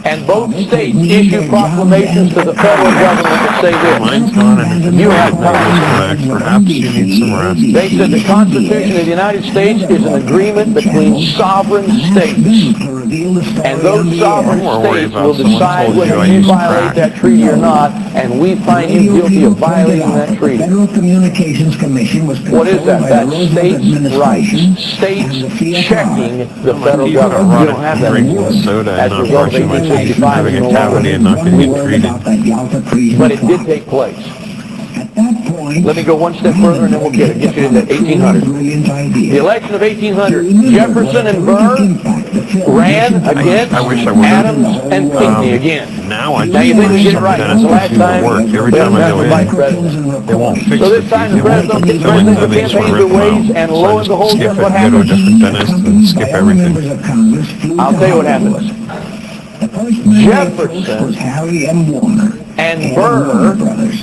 Speaker 1: And both states issue proclamations to the federal government that say this. You have power.
Speaker 2: Perhaps you need some rest.
Speaker 1: They said the Constitution of the United States is an agreement between sovereign states. And those sovereign states will decide whether you violate that treaty or not, and we find you guilty of violating that treaty. What is that? That's states' rights. States checking the federal government. You don't have that anymore. As a result of 1865,
Speaker 2: having a cavity and not getting treated.
Speaker 1: But it did take place. Let me go one step further and then we'll get you into 1800. The election of 1800, Jefferson and Burr ran against Adams and Pinckney again.
Speaker 2: Now
Speaker 1: you think we get it right. That's the last time
Speaker 2: every time I go
Speaker 1: in,
Speaker 2: they won't fix
Speaker 1: so this time the presidential campaigns are ways, and lo and behold, guess what happens?
Speaker 2: Skip everything.
Speaker 1: I'll tell you what happens. Jefferson and Burr are the winners.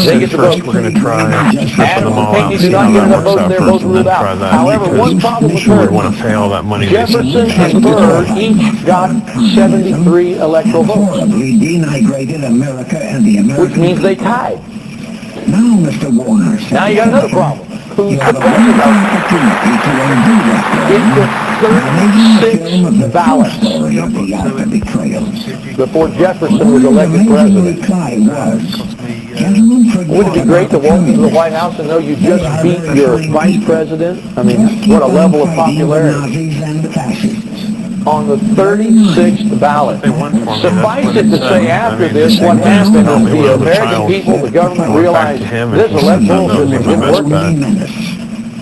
Speaker 2: They get the vote. We're going to try
Speaker 1: Adams and Pinckney do not get enough votes. They're both ruled out. However, one problem occurred.
Speaker 2: Want to pay all that money.
Speaker 1: Jefferson and Burr each got 73 electoral votes, which means they tied.
Speaker 5: Now, Mr. Warner.
Speaker 1: Now you got another problem. Who's the president? It took 36 ballots before Jefferson was elected president. Wouldn't it be great to walk into the White House and know you just beat your vice president? I mean, what a level of popularity. On the 36th ballot. Suffice it to say after this, what happened is the American people, the government realized this electoral system didn't work.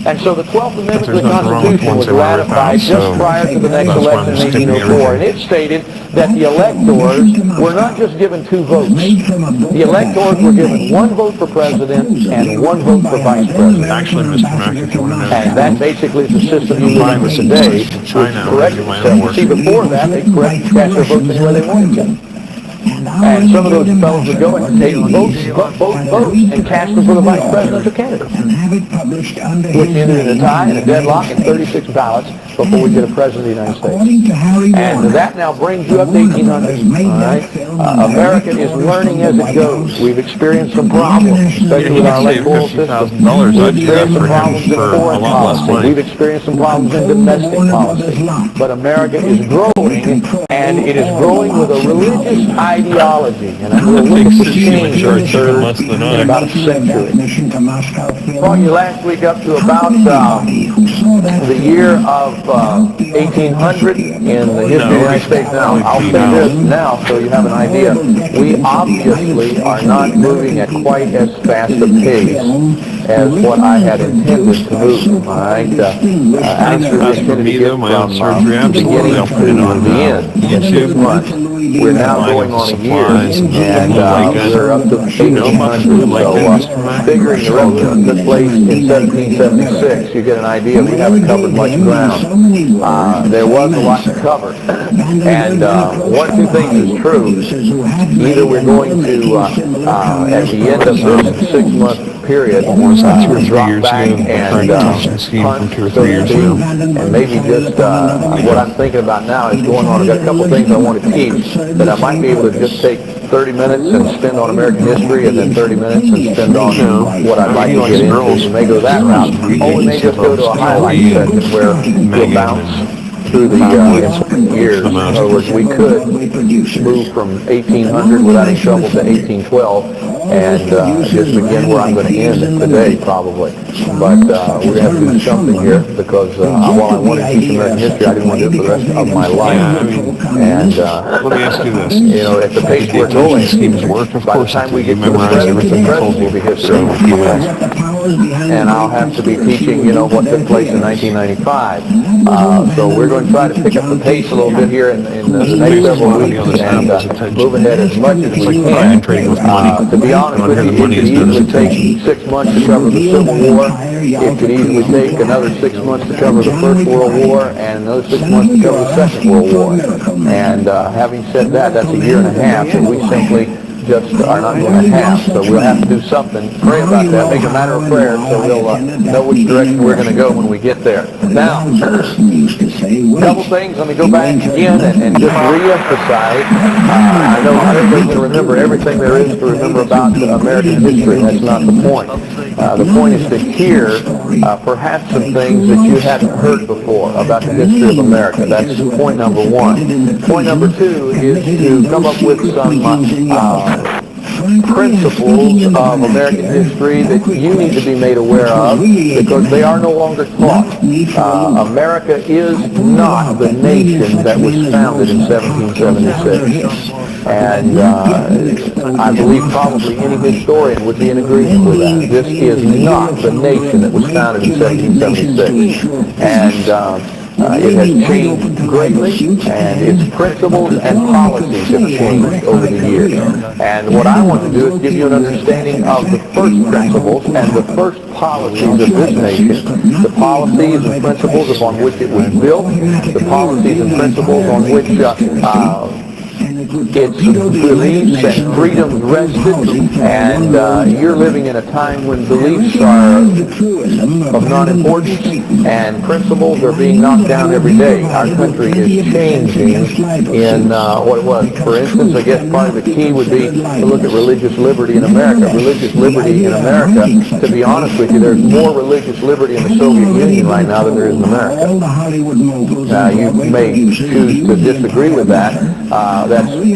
Speaker 1: And so the 12th Amendment to the Constitution was ratified just prior to the next election in 1804, and it stated that the electors were not just given 2 votes. The electors were given 1 vote for president and 1 vote for vice president.
Speaker 2: Actually, Mr. Mack, if you want to know.
Speaker 1: And that basically is the system you live with today, which corrects itself. See, before that, they cast their votes anywhere they wanted to. And some of those fellows would go and take both votes and cast them for the vice presidential candidate, which ended in a tie and a deadlock and 36 ballots before we get a president of the United States. And that now brings you up to 1800. All right? America is learning as it goes. We've experienced some problems, especially with our electoral system. We've experienced some problems in foreign policy. We've experienced some problems in domestic policy. But America is growing, and it is growing with a religious ideology. And I'm going to look at the change that occurred in about a century. Brought you last week up to about the year of 1800 in the history of the United States. Now, I'll say this now so you have an idea. We obviously are not moving at quite as fast a pace as what I had intended to move. All right? Actually, we intended to get from the beginning to the end in 6 months. We're now going on a year, and we're up to 1,800. So figuring the revolution took place in 1776, you get an idea we haven't covered much ground. There was a lot to cover. And one or two things is true. Either we're going to, at the end of this 6-month period, drop back and hunt, so to speak, and maybe just what I'm thinking about now is going on. I've got a couple of things I want to teach that I might be able to just take 30 minutes and spend on American history, and then 30 minutes and spend on what I'd like to get into. We may go that route, or we may just go to a highlight session where we'll bounce through the years. In other words, we could move from 1800 without any trouble to 1812 and just begin where I'm going to end today, probably. But we're going to have to do something here because while I want to teach American history, I didn't want to do it for the rest of my life. And
Speaker 2: let me ask you this.
Speaker 1: You know, at the pace we're going, by the time we get to the present will be history. And I'll have to be teaching, you know, what took place in 1995. So we're going to try to pick up the pace a little bit here in the next several weeks and move ahead as much as we can. To be honest with you, it could easily take 6 months to cover the Civil War. It could easily take another 6 months to cover the First World War and another 6 months to cover the Second World War. And having said that, that's a year and a half that we simply just are not going to have. So we'll have to do something. Pray about that. Make a matter of prayer so we'll know which direction we're going to go when we get there. Now, a couple things. Let me go back again and just re-emphasize. I know not everybody's going to remember everything there is to remember about American history. That's not the point. The point is to hear perhaps some things that you hadn't heard before about the history of America. That's point number one. Point number two is to come up with some principles of American history that you need to be made aware of because they are no longer taught. America is not the nation that was founded in 1776. And I believe probably any historian would be in agreement with that. This is not the nation that was founded in 1776. And it has changed greatly, and its principles and policies have changed over the years. And what I want to do is give you an understanding of the first principles and the first policies of this nation, the policies and principles upon which it was built, the policies and principles on which its beliefs and freedoms rested, and you're living in a time when beliefs are of non-importance and principles are being knocked down every day. Our country is changing in what it was. For instance, I guess probably the key would be to look at religious liberty in America. Religious liberty in America, to be honest with you, there's more religious liberty in the Soviet Union right now than there is in America. You may choose to disagree with that. That's free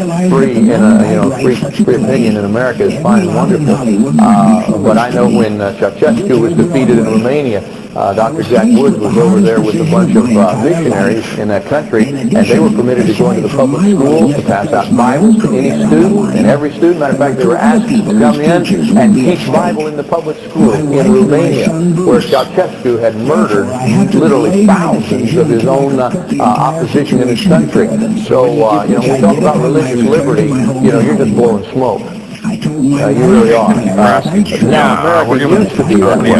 Speaker 1: free opinion in America is fine and wonderful. But I know when Ceausescu was defeated in Romania, Dr. Jack Woods was over there with a bunch of missionaries in that country, and they were permitted to go into the public schools to pass out Bibles to any student, and every student. Matter of fact, they were asked to come in and teach Bible in the public school in Romania, where Ceausescu had murdered literally thousands of his own opposition in his country. So, when we talk about religious liberty, you're just blowing smoke. You really are. Now, America used to be that way,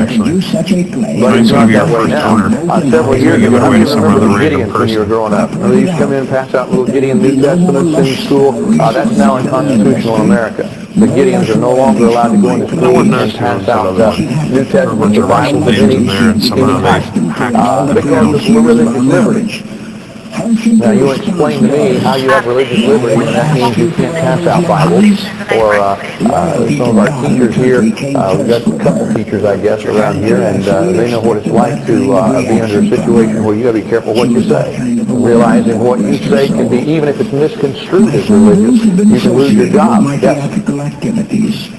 Speaker 1: but it's not that way now. Several years ago, I remember the Gideons when you were growing up. They used to come in and pass out little Gideon New Testaments in school. That's now unconstitutional in America. The Gideons are no longer allowed to go into school and pass out New Testaments or Bibles of any type because of religious liberty. Now, you explain to me how you have religious liberty when that means you can't pass out Bibles, or some of our teachers here, we've got a couple teachers, I guess, around here, and they know what it's like to be under a situation where you got to be careful what you say. Realizing what you say can be, even if it's misconstrued as religious, you can lose your job. Yes.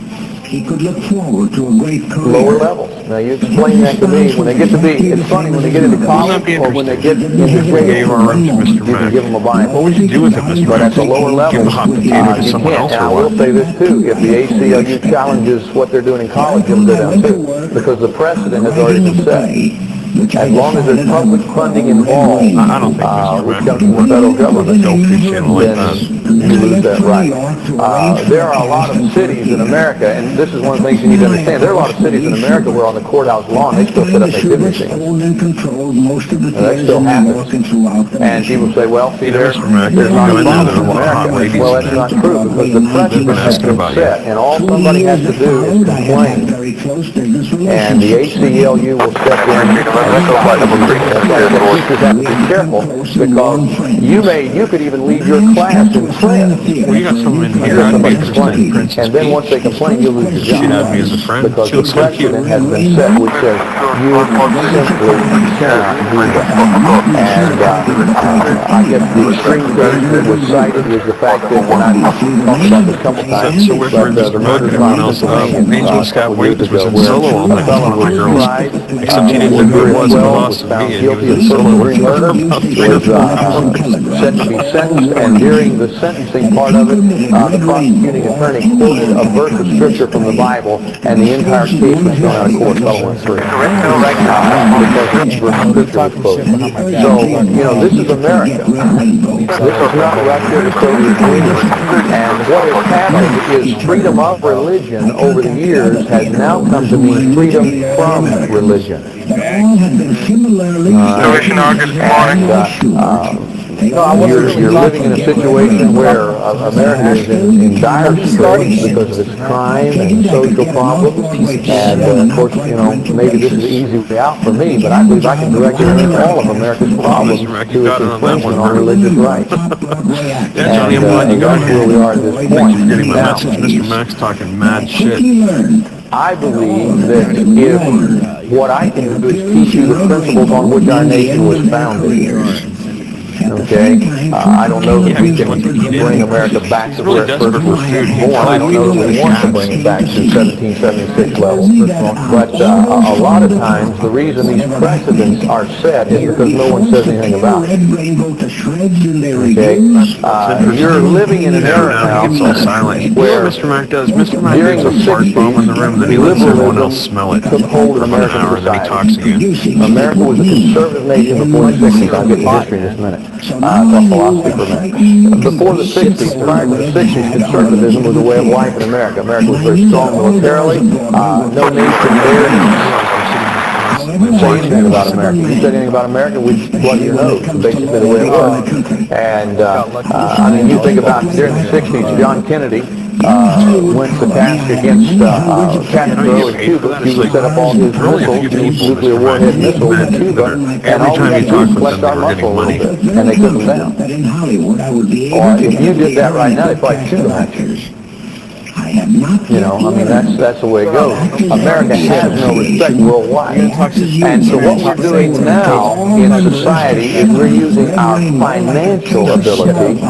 Speaker 5: He could look forward to a great career.
Speaker 1: Lower levels. Now you explain that to me. When they get to be, it's funny, when they get into college or when they get into grade school, you can give them a Bible.
Speaker 2: What would you do with it, Mr.
Speaker 1: But at the lower level, you
Speaker 2: to someone
Speaker 1: can't.
Speaker 2: else
Speaker 1: And I will say this too, if the ACLU challenges what they're doing in college, it'll go down too, because the precedent has already been set. as long as there's public funding involved,
Speaker 2: I don't think Mr.
Speaker 1: which
Speaker 2: Mack
Speaker 1: comes from the federal government,
Speaker 2: don't feed channel like that.
Speaker 1: then you lose that right. There are a lot of cities in America, and this is one of the things you need to understand. There are a lot of cities in America where on the courthouse lawn they still set up activity machines. And that still happens. And people say, well, see, there's not problems in America. Well, that's not true, because the precedent has been set, and all somebody has to do is complain. And the ACLU will step in. Teachers have to be careful, because you could even leave your class in class.
Speaker 2: Well, you got someone in here, I'd be interested in Prince's
Speaker 1: And then once they complain, you lose your
Speaker 2: She'd
Speaker 1: job.
Speaker 2: have me as a friend.
Speaker 1: Because
Speaker 2: She
Speaker 1: the
Speaker 2: looks so cute.
Speaker 1: precedent has been set, which says you simply cannot do that. And I guess the extreme case that was cited is the fact that, and I've talked about this a couple times,
Speaker 2: So we're
Speaker 1: but
Speaker 2: Mr.
Speaker 1: the
Speaker 2: Mack
Speaker 1: murder
Speaker 2: and
Speaker 1: trial
Speaker 2: everyone
Speaker 1: in
Speaker 2: else,
Speaker 1: Pennsylvania
Speaker 2: Angel Scott
Speaker 1: a couple
Speaker 2: Waits
Speaker 1: years
Speaker 2: was
Speaker 1: ago,
Speaker 2: in
Speaker 1: where
Speaker 2: solo all night
Speaker 1: a fellow
Speaker 2: with one of my
Speaker 1: was
Speaker 2: girls.
Speaker 1: tried,
Speaker 2: Except he didn't know who it was, and the boss
Speaker 1: was
Speaker 2: of
Speaker 1: found
Speaker 2: me, and he
Speaker 1: guilty
Speaker 2: was
Speaker 1: of
Speaker 2: in
Speaker 1: first
Speaker 2: solo
Speaker 1: degree murder, was set to be sentenced, and during the sentencing part of it, the prosecuting attorney quoted a verse of scripture from the Bible, and the entire case was thrown out of court, fell went free. Because each verse of scripture was quoted. So, this is America. This is not Russia, the Soviet Union. And what has happened is freedom of religion over the years has now come to mean freedom from religion. You're living in a situation where America is in dire straits because of its crime and social problems. And of course, maybe this is the easy way out for me, but I believe I can directly link all of America's problems to its infringement on religious rights.
Speaker 2: Yeah, Johnny, I'm glad you got
Speaker 1: That's where we are at this
Speaker 2: Thanks
Speaker 1: point.
Speaker 2: for getting my
Speaker 1: Now,
Speaker 2: message. Mr. Mack's talking mad shit.
Speaker 1: I believe that if what I can do is teach you the principles on which our nation was founded, okay? I don't know that we can bring America back to where it first was born. I don't know that we want to bring it back to 1776 levels. But a lot of times, the reason these precedents are set is because no one says anything about it. Okay? You're living in an era now
Speaker 2: It's all silent.
Speaker 1: where
Speaker 2: Mr. Mack does. Mr. Mack
Speaker 1: during
Speaker 2: gets
Speaker 1: the
Speaker 2: a fart bomb in the room, then he lets everyone else smell it
Speaker 1: took hold of
Speaker 2: for about an
Speaker 1: American
Speaker 2: hour, and then he talks
Speaker 1: society.
Speaker 2: again.
Speaker 1: America was a conservative nation before the 60s. I'll get to history in just a minute. Talk philosophy for a minute. Before the 60s, prior to the 60s, conservatism was a way of life in America. America was very strong militarily. No nation dared say anything about America. If you said anything about America, we'd blood your nose, basically the way it was. And, you think about during the 60s, John Kennedy went to task against Castro in Cuba. He would set up all his missiles, nuclear warhead missiles in Cuba, and all we had to do was flex our muscle a little bit, and they took them down. Or if you did that right now, they'd probably shoot them at you. That's the way it goes. America has no respect worldwide. And so what we're doing now in society is we're using our financial ability,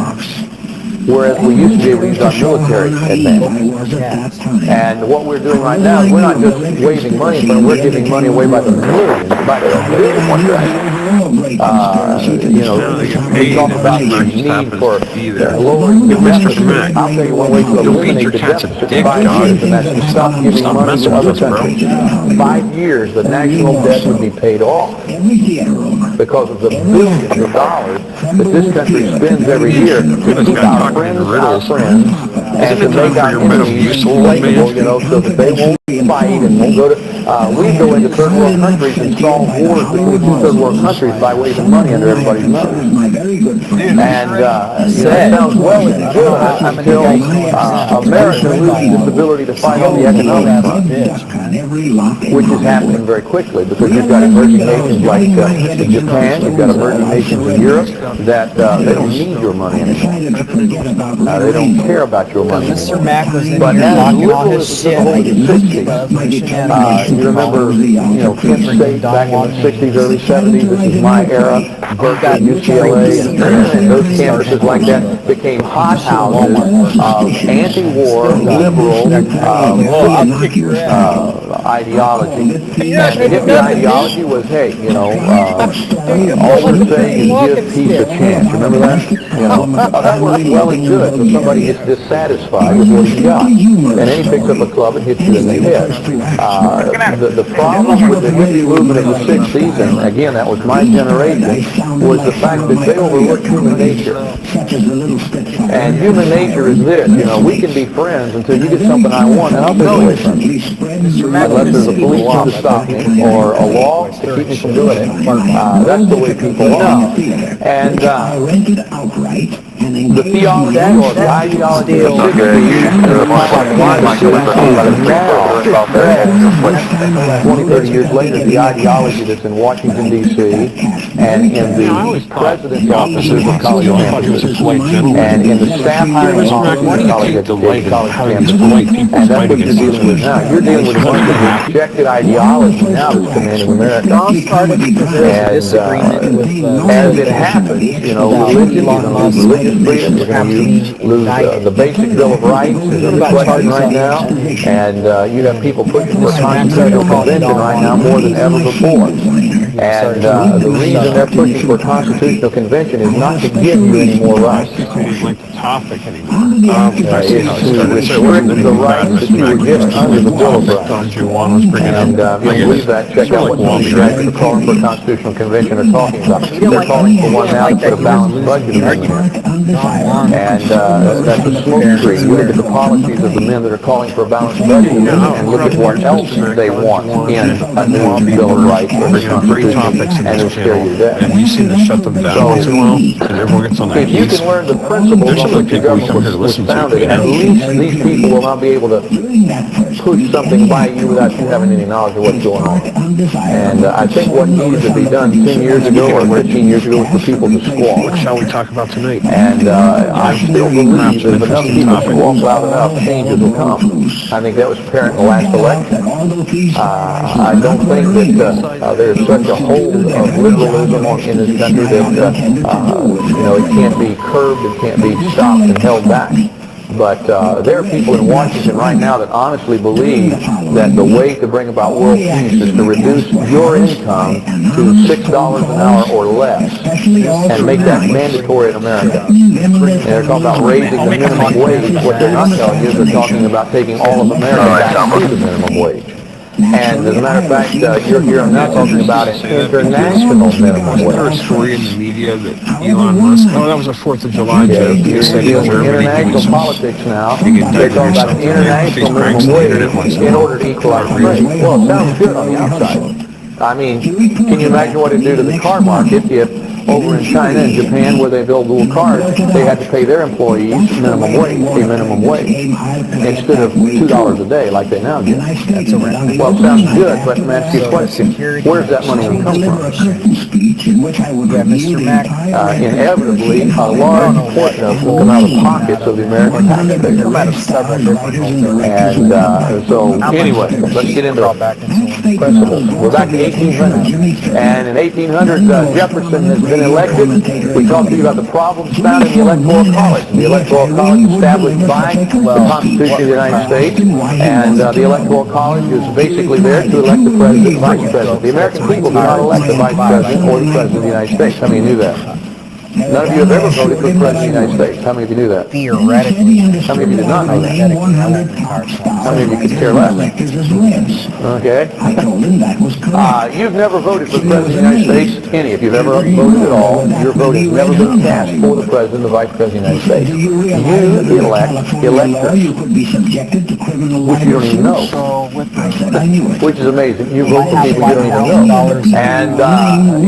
Speaker 1: whereas we used to be able to use our military advantage. And what we're doing right now is we're not just waving money, but we're giving money away by the millions, by the billions one day. We talk about the need for lowering the deficit. I'll tell you one way to eliminate the deficit in 5 years, and that's to stop giving money to other countries. 5 years, the national debt would be paid off because of the billions of dollars that this country spends every year to keep our friends, and to make our enemies likable, so that they won't fight and won't go to. We go into third world countries and solve wars between two third world countries by waving money under everybody's nose. And that sounds well and good until America loses its ability to fight on the economic front, which is happening very quickly because you've got emerging nations like Japan, you've got emerging nations in Europe that they don't need your money anymore. They don't care about your money anymore.
Speaker 4: Mr. Mack was in
Speaker 1: But
Speaker 4: here
Speaker 1: now
Speaker 4: talking all his shit.
Speaker 1: you remember, Kent State back in the 60s, early 70s, this is my era, Berkeley, UCLA, and those campuses like that became hothouses of anti-war, liberal, ideology. And the hippie ideology was, hey, all we're saying is give peace a chance. Remember that? That works well and good, so somebody gets dissatisfied with what he got. And then he picks up a club and hits you in the head. The problem with the hippie movement of the 6th season, again, that was my generation, was the fact that they overlooked human nature. And human nature is this, we can be friends until you get something I want, and I'll take away from you. Unless there's a policeman to stop me, or a law to keep me from doing it. That's the way people are. And the theology or the ideology of 20, 30 years later, the ideology that's in Washington, D.C., and in the president's offices of college campuses, and in the staff hiring offices of college campuses, and that's what you're dealing with now. You're dealing with a bunch of rejected ideology now that's commanding America. And as it happens, religion, religious freedom, you're going to lose the basic Bill of Rights is under question right now, and you have people pushing for constitutional convention right now more than ever before. And the reason they're pushing for a constitutional convention is not to give you any more rights.
Speaker 2: Topic anymore.
Speaker 1: It's to restrict the rights that you were given under the Bill of Rights. And if you believe that, check out what some of the guys that are calling for a constitutional convention are talking about. They're calling for one now to put a balanced budget in here. And that's a smoke screen. You look at the policies of the men that are calling for a balanced budget and look at what else they want in a new Bill of Rights or the Constitution, and they'll scare you to death.
Speaker 2: And we seem to shut them down once in a while, and everyone gets on their
Speaker 1: If you
Speaker 2: knees.
Speaker 1: can learn the principles on which the government was founded, at least these people will not be able to push something by you without you having any knowledge of what's going on. And I think what needed to be done 10 years ago or 15 years ago was for people to squawk.
Speaker 2: What shall we talk about tonight?
Speaker 1: And I still believe that if enough people squawk loud enough, changes will come. I think that was apparent in the last election. I don't think that there's such a hold of liberalism in this country that, it can't be curbed, it can't be stopped and held back. But there are people in Washington right now that honestly believe that the way to bring about world peace is to reduce your income to $6 an hour or less and make that mandatory in America. And they're talking about raising the minimum wage. What they're not telling you is they're talking about taking all of America back to the minimum wage. And as a matter of fact, you're hearing now talking about an international minimum
Speaker 2: Was there a
Speaker 1: wage.
Speaker 2: story in the media that Elon Musk, that was a 4th of July joke.
Speaker 1: You're dealing with international politics now. They're talking about an international minimum wage in order to equalize trade. Well, it sounds good on the outside. I mean, can you imagine what it'd do to the car market if over in China and Japan, where they build little cars, they had to pay their employees minimum wage, instead of $2 a day like they now get. Well, it sounds good, but let me ask you a question. Where's that money going to come from?
Speaker 4: Mr. Mack.
Speaker 1: Inevitably, a large portion of it will come out of the pockets of the American taxpayer. And so, anyway, let's get into principles. We're back to 1800, and in 1800, Jefferson has been elected. We talked to you about the problems found in the Electoral College. The Electoral College established by the Constitution of the United States, and the Electoral College is basically there to elect the president and vice president. The American people do not elect the vice president or the president of the United States. How many knew that? None of you have ever voted for the President of the United States. How many of you knew that?
Speaker 4: Theoretically.
Speaker 1: How many of you did not know that? How many of you could care less? Okay. You've never voted for the President of the United States, any. If you've ever voted at all, your vote has never been cast for the President and the Vice President of the United States. You elect electors, which you don't even know. Which is amazing. You vote for people you don't even know. And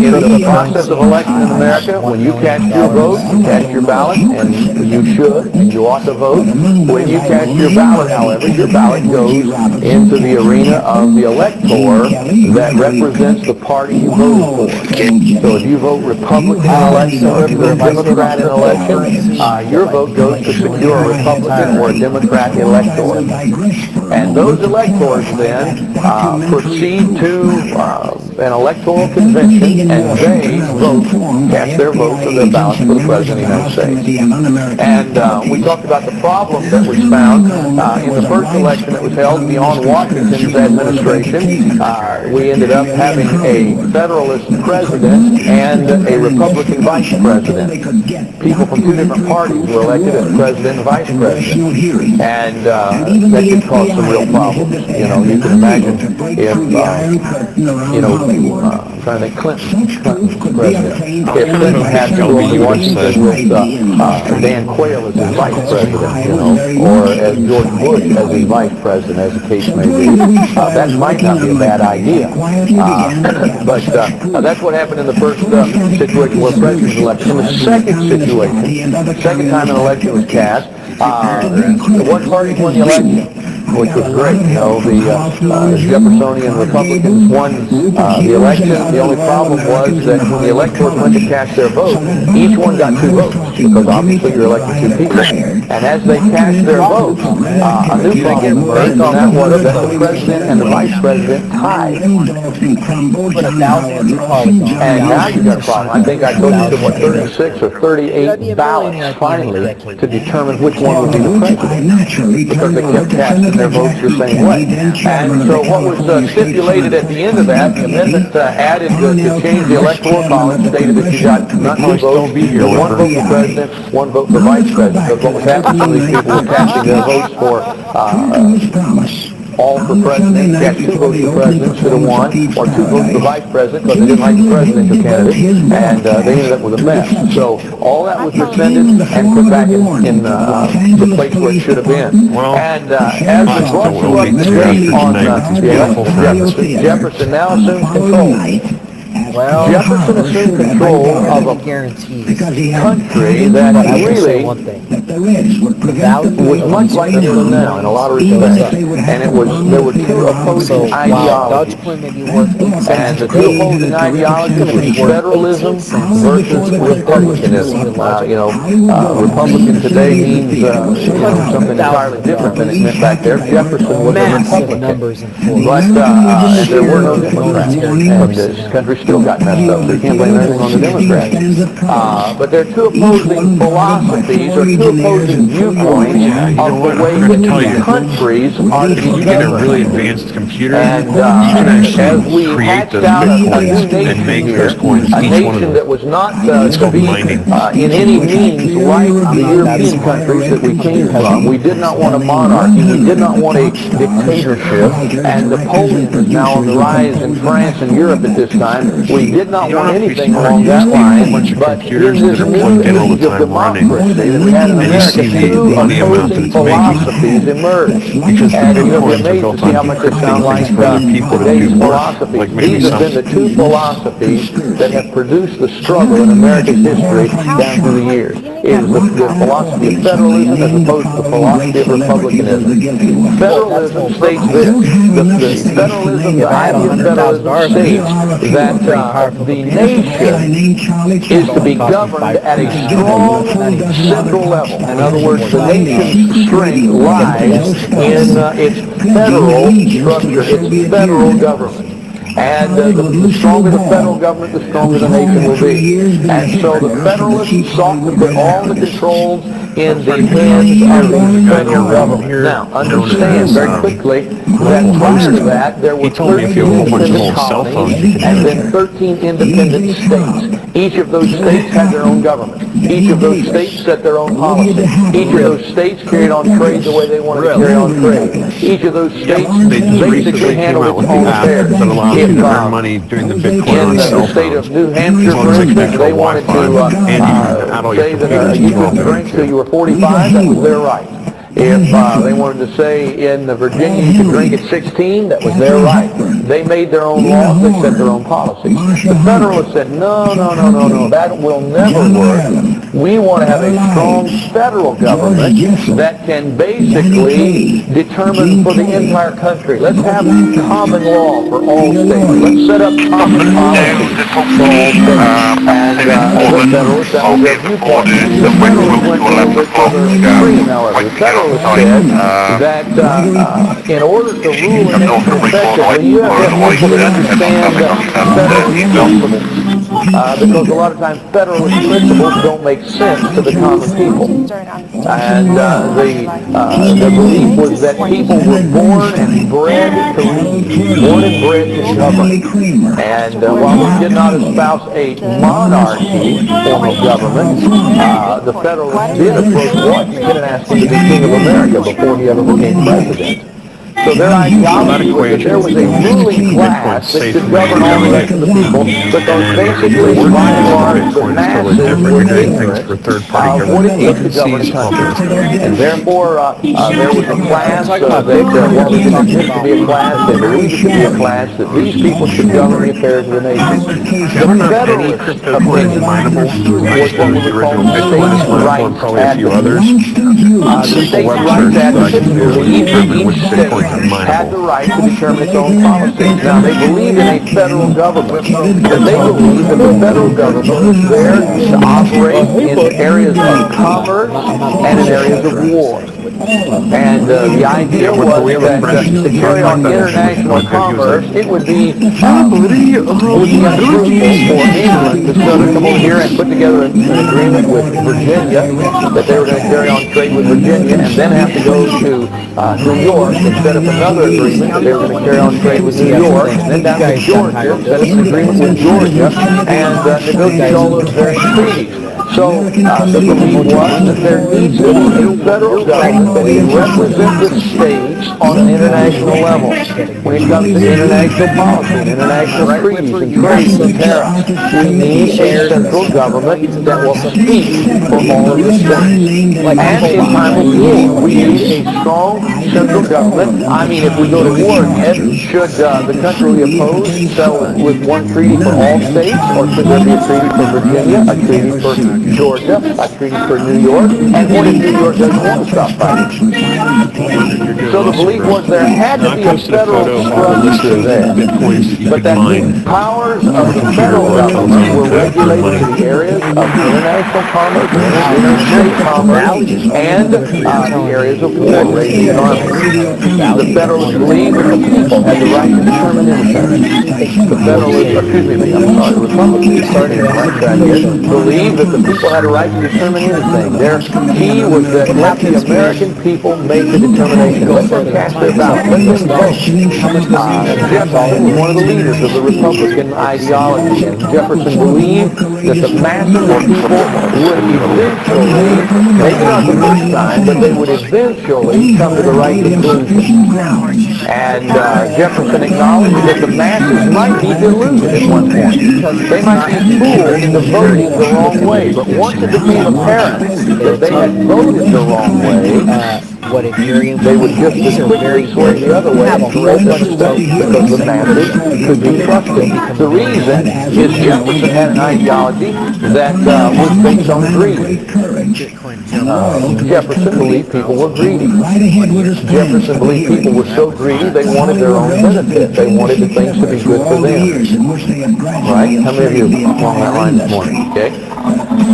Speaker 1: in the process of election in America, when you cast your vote, you cast your ballot, and you should, and you ought to vote. When you cast your ballot, however, your ballot goes into the arena of the elector that represents the party you voted for. So if you vote Republican in election or if you're a Democrat in election, your vote goes to secure a Republican or a Democrat elector. And those electors then proceed to an electoral convention, and they cast their vote for their ballot for the President of the United States. And we talked about the problem that was found in the first election that was held beyond Washington's administration. We ended up having a Federalist president and a Republican vice president. People from two different parties were elected as president and vice president. And that could cause some real problems. You know, you can imagine if, I'm trying to think, Clinton's president. If Clinton had to go to Washington with Dan Quayle as his vice president, you know, or as George Bush as his vice president, as the case may be, that might not be a bad idea. But that's what happened in the first situation where President was elected. In the second situation, the second time an election was cast, one party won the election, which was great. You know, the Jeffersonian Republicans won the election. The only problem was that when the electors went to cast their vote, each one got 2 votes, because obviously you're electing 2 people. And as they cast their votes, a new problem emerged, and that was that the president and the vice president tied. And now you've got a problem. I think I told you to 36 or 38 ballots finally to determine which one would be the president, because they kept casting their votes the same way. And so what was stipulated at the end of that, the amendment added to change the electoral college, stated that you got not 2 votes, but 1 vote for president, 1 vote for vice president. Because what was happening, some of these people were casting their votes for all for president, cast 2 votes for president instead of 1, or 2 votes for vice president because they didn't like the presidential candidate, and they ended up with a mess. So all that was rescinded and put back in the place where it should have been. And as we brought you up to date on the election, Jefferson now assumes control.
Speaker 4: Well,
Speaker 1: Jefferson assumed control of a country that really was much like it is now in a lot of respects. And there were 2 opposing ideologies. And the 2 opposing ideologies were federalism versus republicanism. Republican today means something entirely different than it meant back there. Jefferson was a Republican. But and there were no Democrats. And this country still got messed up, so you can't blame everything on the Democrats. But there are 2 opposing philosophies, or 2 opposing viewpoints of the way that countries are to be governed.
Speaker 6: Really advanced computer,
Speaker 1: and as we hatched out a new nation here, a nation that was not to be in any means like the European countries that we came from. We did not want a monarchy, we did not want a dictatorship, and Napoleon is now on the rise in France and Europe at this time. We did not want anything along that line, but in this new age of democracy that we had in America, 2 opposing philosophies emerged. And you'll be amazed to see how much it sounds like today's philosophies. These have been the 2 philosophies that have produced the struggle in America's history down through the years. It is the philosophy of federalism as opposed to the philosophy of republicanism. Federalism states this. The federalism, the idea of federalism states that the nation is to be governed at a strong central level. In other words, the nation's strength lies in its federal structure, its federal government. And the stronger the federal government, the stronger the nation will be. And so the Federalists sought to put all the controls in the hands of the federal government. Now, understand very quickly that prior to that, there were 13 independent colonies and then 13 independent states. Each of those states had their own government. Each of those states set their own policy. Each of those states carried on trade the way they wanted to carry on trade. Each of those states basically handled its own affairs.
Speaker 6: To earn money during the Bitcoin
Speaker 1: in the state of New Hampshire, for instance, they wanted to say that you could drink till you were 45, that was their right. If they wanted to say in Virginia you could drink at 16, that was their right. They made their own laws, they set their own policies. The Federalists said, no, that will never work. We want to have a strong federal government that can basically determine for the entire country. Let's have common law for all states. Let's set up common policies for all states. And the Federalists, that was their viewpoint. The Federalists went a little bit further extreme, however. The Federalists said that in order to rule a nation effectively, you have to have people that understand federalist principles. Because a lot of times federalist principles don't make sense to the common people. And the belief was that people were born and bred to lead, born and bred to govern. And while we did not espouse a monarchy form of government, the Federalists did approach Washington and asked him to be king of America before he ever became president. So their ideology was that there was a ruling class that should govern all the rest of the people, because basically, by and large, the masses were ignorant of what it took to govern a country. And therefore, there was a class that, while they didn't exist to be a class, they believed it to be a class, that these people should govern the affairs of the nation. The Federalist opinion was what we would call states' rights advocates. The states' rights advocates believed that each state had the right to determine its own policies. Now, they believed in a federal government, but they believed that the federal government was there to operate in areas of commerce and in areas of war. And the idea was that to carry on international commerce, it would be unfruitful for England to sort of come over here and put together an agreement with Virginia, that they were going to carry on trade with Virginia, and then have to go to New York and set up another agreement that they were going to carry on trade with New York, and then down to Georgia, set up an agreement with Georgia, and negotiate all those various treaties. So the belief was that there needs to be a federal government that can represent the states on an international level when it comes to international policy and international treaties and trade and tariffs. We need a central government that will speak for all of the states. And in time of war, we need a strong central government. I mean, if we go to war again, should the country we oppose settle with one treaty for all states, or should there be a treaty for Virginia, a treaty for Georgia, a treaty for New York, and what if New York doesn't want to stop fighting? So the belief was there had to be a federal structure there, but that the powers of the federal government were regulated to the areas of international commerce, interstate commerce, and the areas of war, raising an army. The Federalists believed that the people had the right to determine anything. The Federalists, Republicans, starting in my track here, believed that the people had a right to determine anything. Their key was that let the American people make the determination. Let them cast their ballot. Let them vote. Jefferson was one of the leaders of the Republican ideology, and Jefferson believed that the masses of people would eventually, maybe not the first time, but they would eventually come to the right conclusion. And Jefferson acknowledged that the masses might be deluded at one point. They might be fooled into voting the wrong way, but once it became apparent that they had voted the wrong way, they would just as quickly sway the other way and correct their mistakes, because the masses could be trusted. The reason is Jefferson had an ideology that was based on greed. Jefferson believed people were greedy. Jefferson believed people were so greedy they wanted their own benefit. They wanted the things to be good for them. Right? How many of you along that line this morning? Okay? As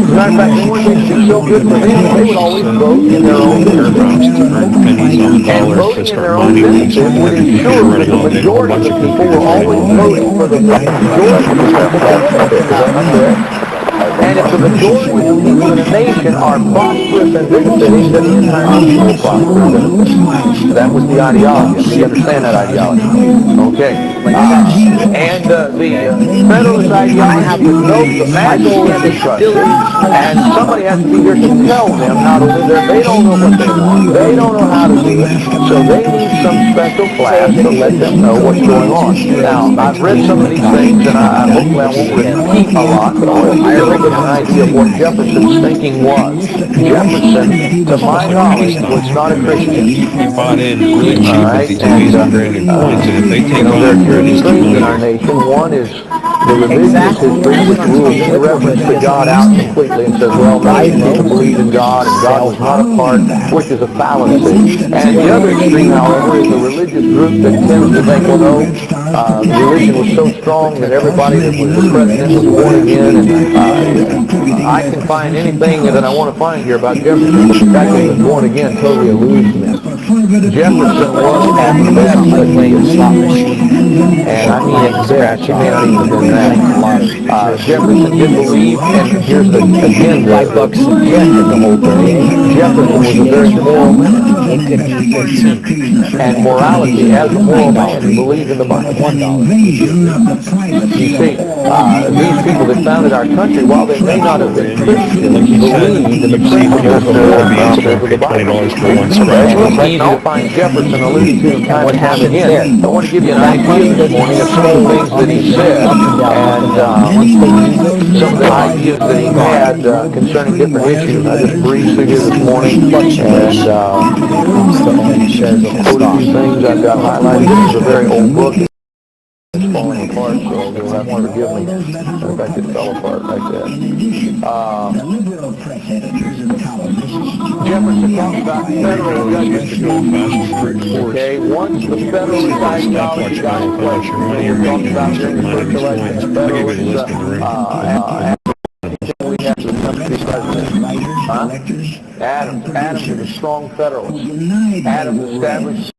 Speaker 1: a matter of fact, they wanted things to be so good for them, they would always vote in their own benefit. And voting in their own benefit would ensure that the majority of the people were always voting for the majority of the people's benefit. Is that not correct? And if the majority of the people in a nation are prosperous and benefiting, then the entire nation will prosper and benefit. That was the ideology. You understand that ideology? Okay. And the Federalist ideology was no, the masses can't be trusted, and somebody has to be here to tell them how to live there. They don't know what they want. They don't know how to do it. So they need some special class to let them know what's going on. Now, I've read some of these things, and hopefully I won't repeat a lot, but I want to give you an idea of what Jefferson's thinking was. Jefferson, to my knowledge, was not a Christian.
Speaker 6: He bought in really cheap with these amazing branded coins, and if they take on
Speaker 1: there are two extremes in our nation. One is the revisionist history, which rules any reference to God out completely and says, well, most people believe in God and God was not a part, which is a fallacy. And the other extreme, however, is a religious group that tends to think, well, no, religion was so strong that everybody that was the president was born again, and I can find anything that I want to find here about Jefferson, but the fact that he was born again totally eludes me. Jefferson was at best a deist, and I mean at best, he may not even have been that. Jefferson did believe, and here's again the subject of the whole thing, Jefferson was a very moral man. And morality, as a moral man, he believed in the Bible. You see, these people that founded our country, while they may not have been Christians, believed in the principles of moral principles of the Bible. It's easy to find Jefferson alluded to time and time again. I want to give you an idea this morning of some of the things that he said and some of the ideas that he had concerning different issues. I just breezed through here this morning and quoted a few things I've got highlighted. This is a very old book. It's falling apart, so you'll have to forgive me. In fact, it fell apart like that. Jefferson talks about federal judges. Okay, once the Federalist ideology got in place, he talked about during the first election, the Federalists, we have to come to be president. Adams is a strong Federalist. Adams established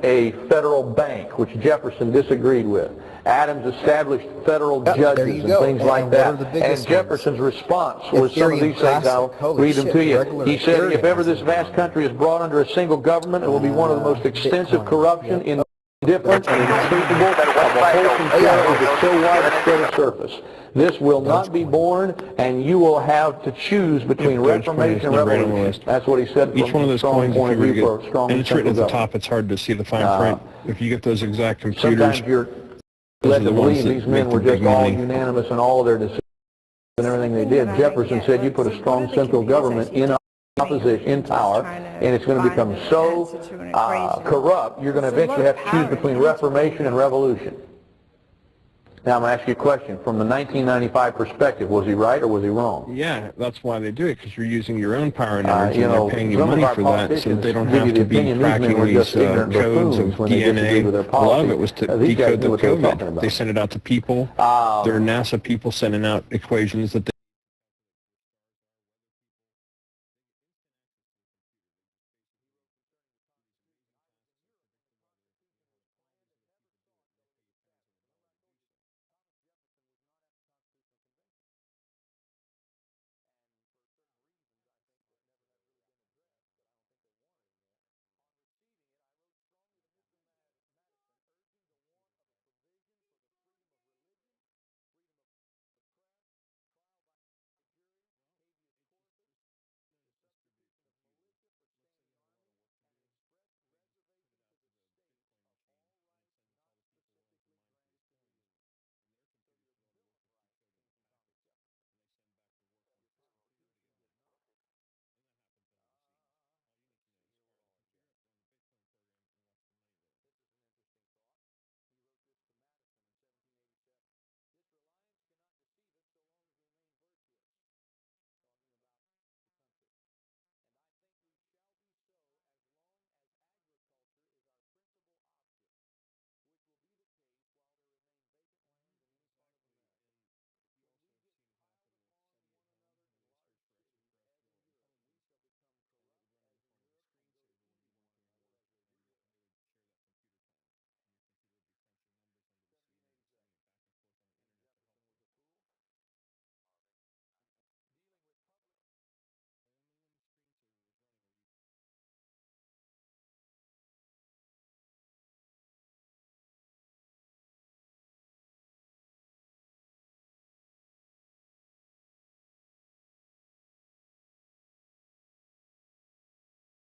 Speaker 1: a federal bank, which Jefferson disagreed with. Adams established federal judges and things like that. And Jefferson's response was some of these things. I'll read them to you. He said, if ever this vast country is brought under a single government, it will be one of the most extensive corruption in different and incapable of a wholesome care over so widespread a surface. This will not be borne, and you will have to choose between Reformation and Revolution. That's what he said.
Speaker 6: Each one of those coins,
Speaker 1: point of view for a strong
Speaker 6: and it's written at the top, it's hard to see the fine print. If you get those exact computers,
Speaker 1: sometimes you're led to believe these men were just all unanimous in all of their decisions and everything they did. Jefferson said you put a strong central government in opposition, in power, and it's going to become so corrupt, you're going to eventually have to choose between Reformation and Revolution. Now, I'm going to ask you a question. From the 1995 perspective, was he right or was he wrong?
Speaker 6: Yeah, that's why they do it, because you're using your own power and energy, and they're paying you money for that, so that they don't have to be cracking these codes of DNA. A lot of it was to decode the COVID. They sent it out to people. Their NASA people sending out equations that they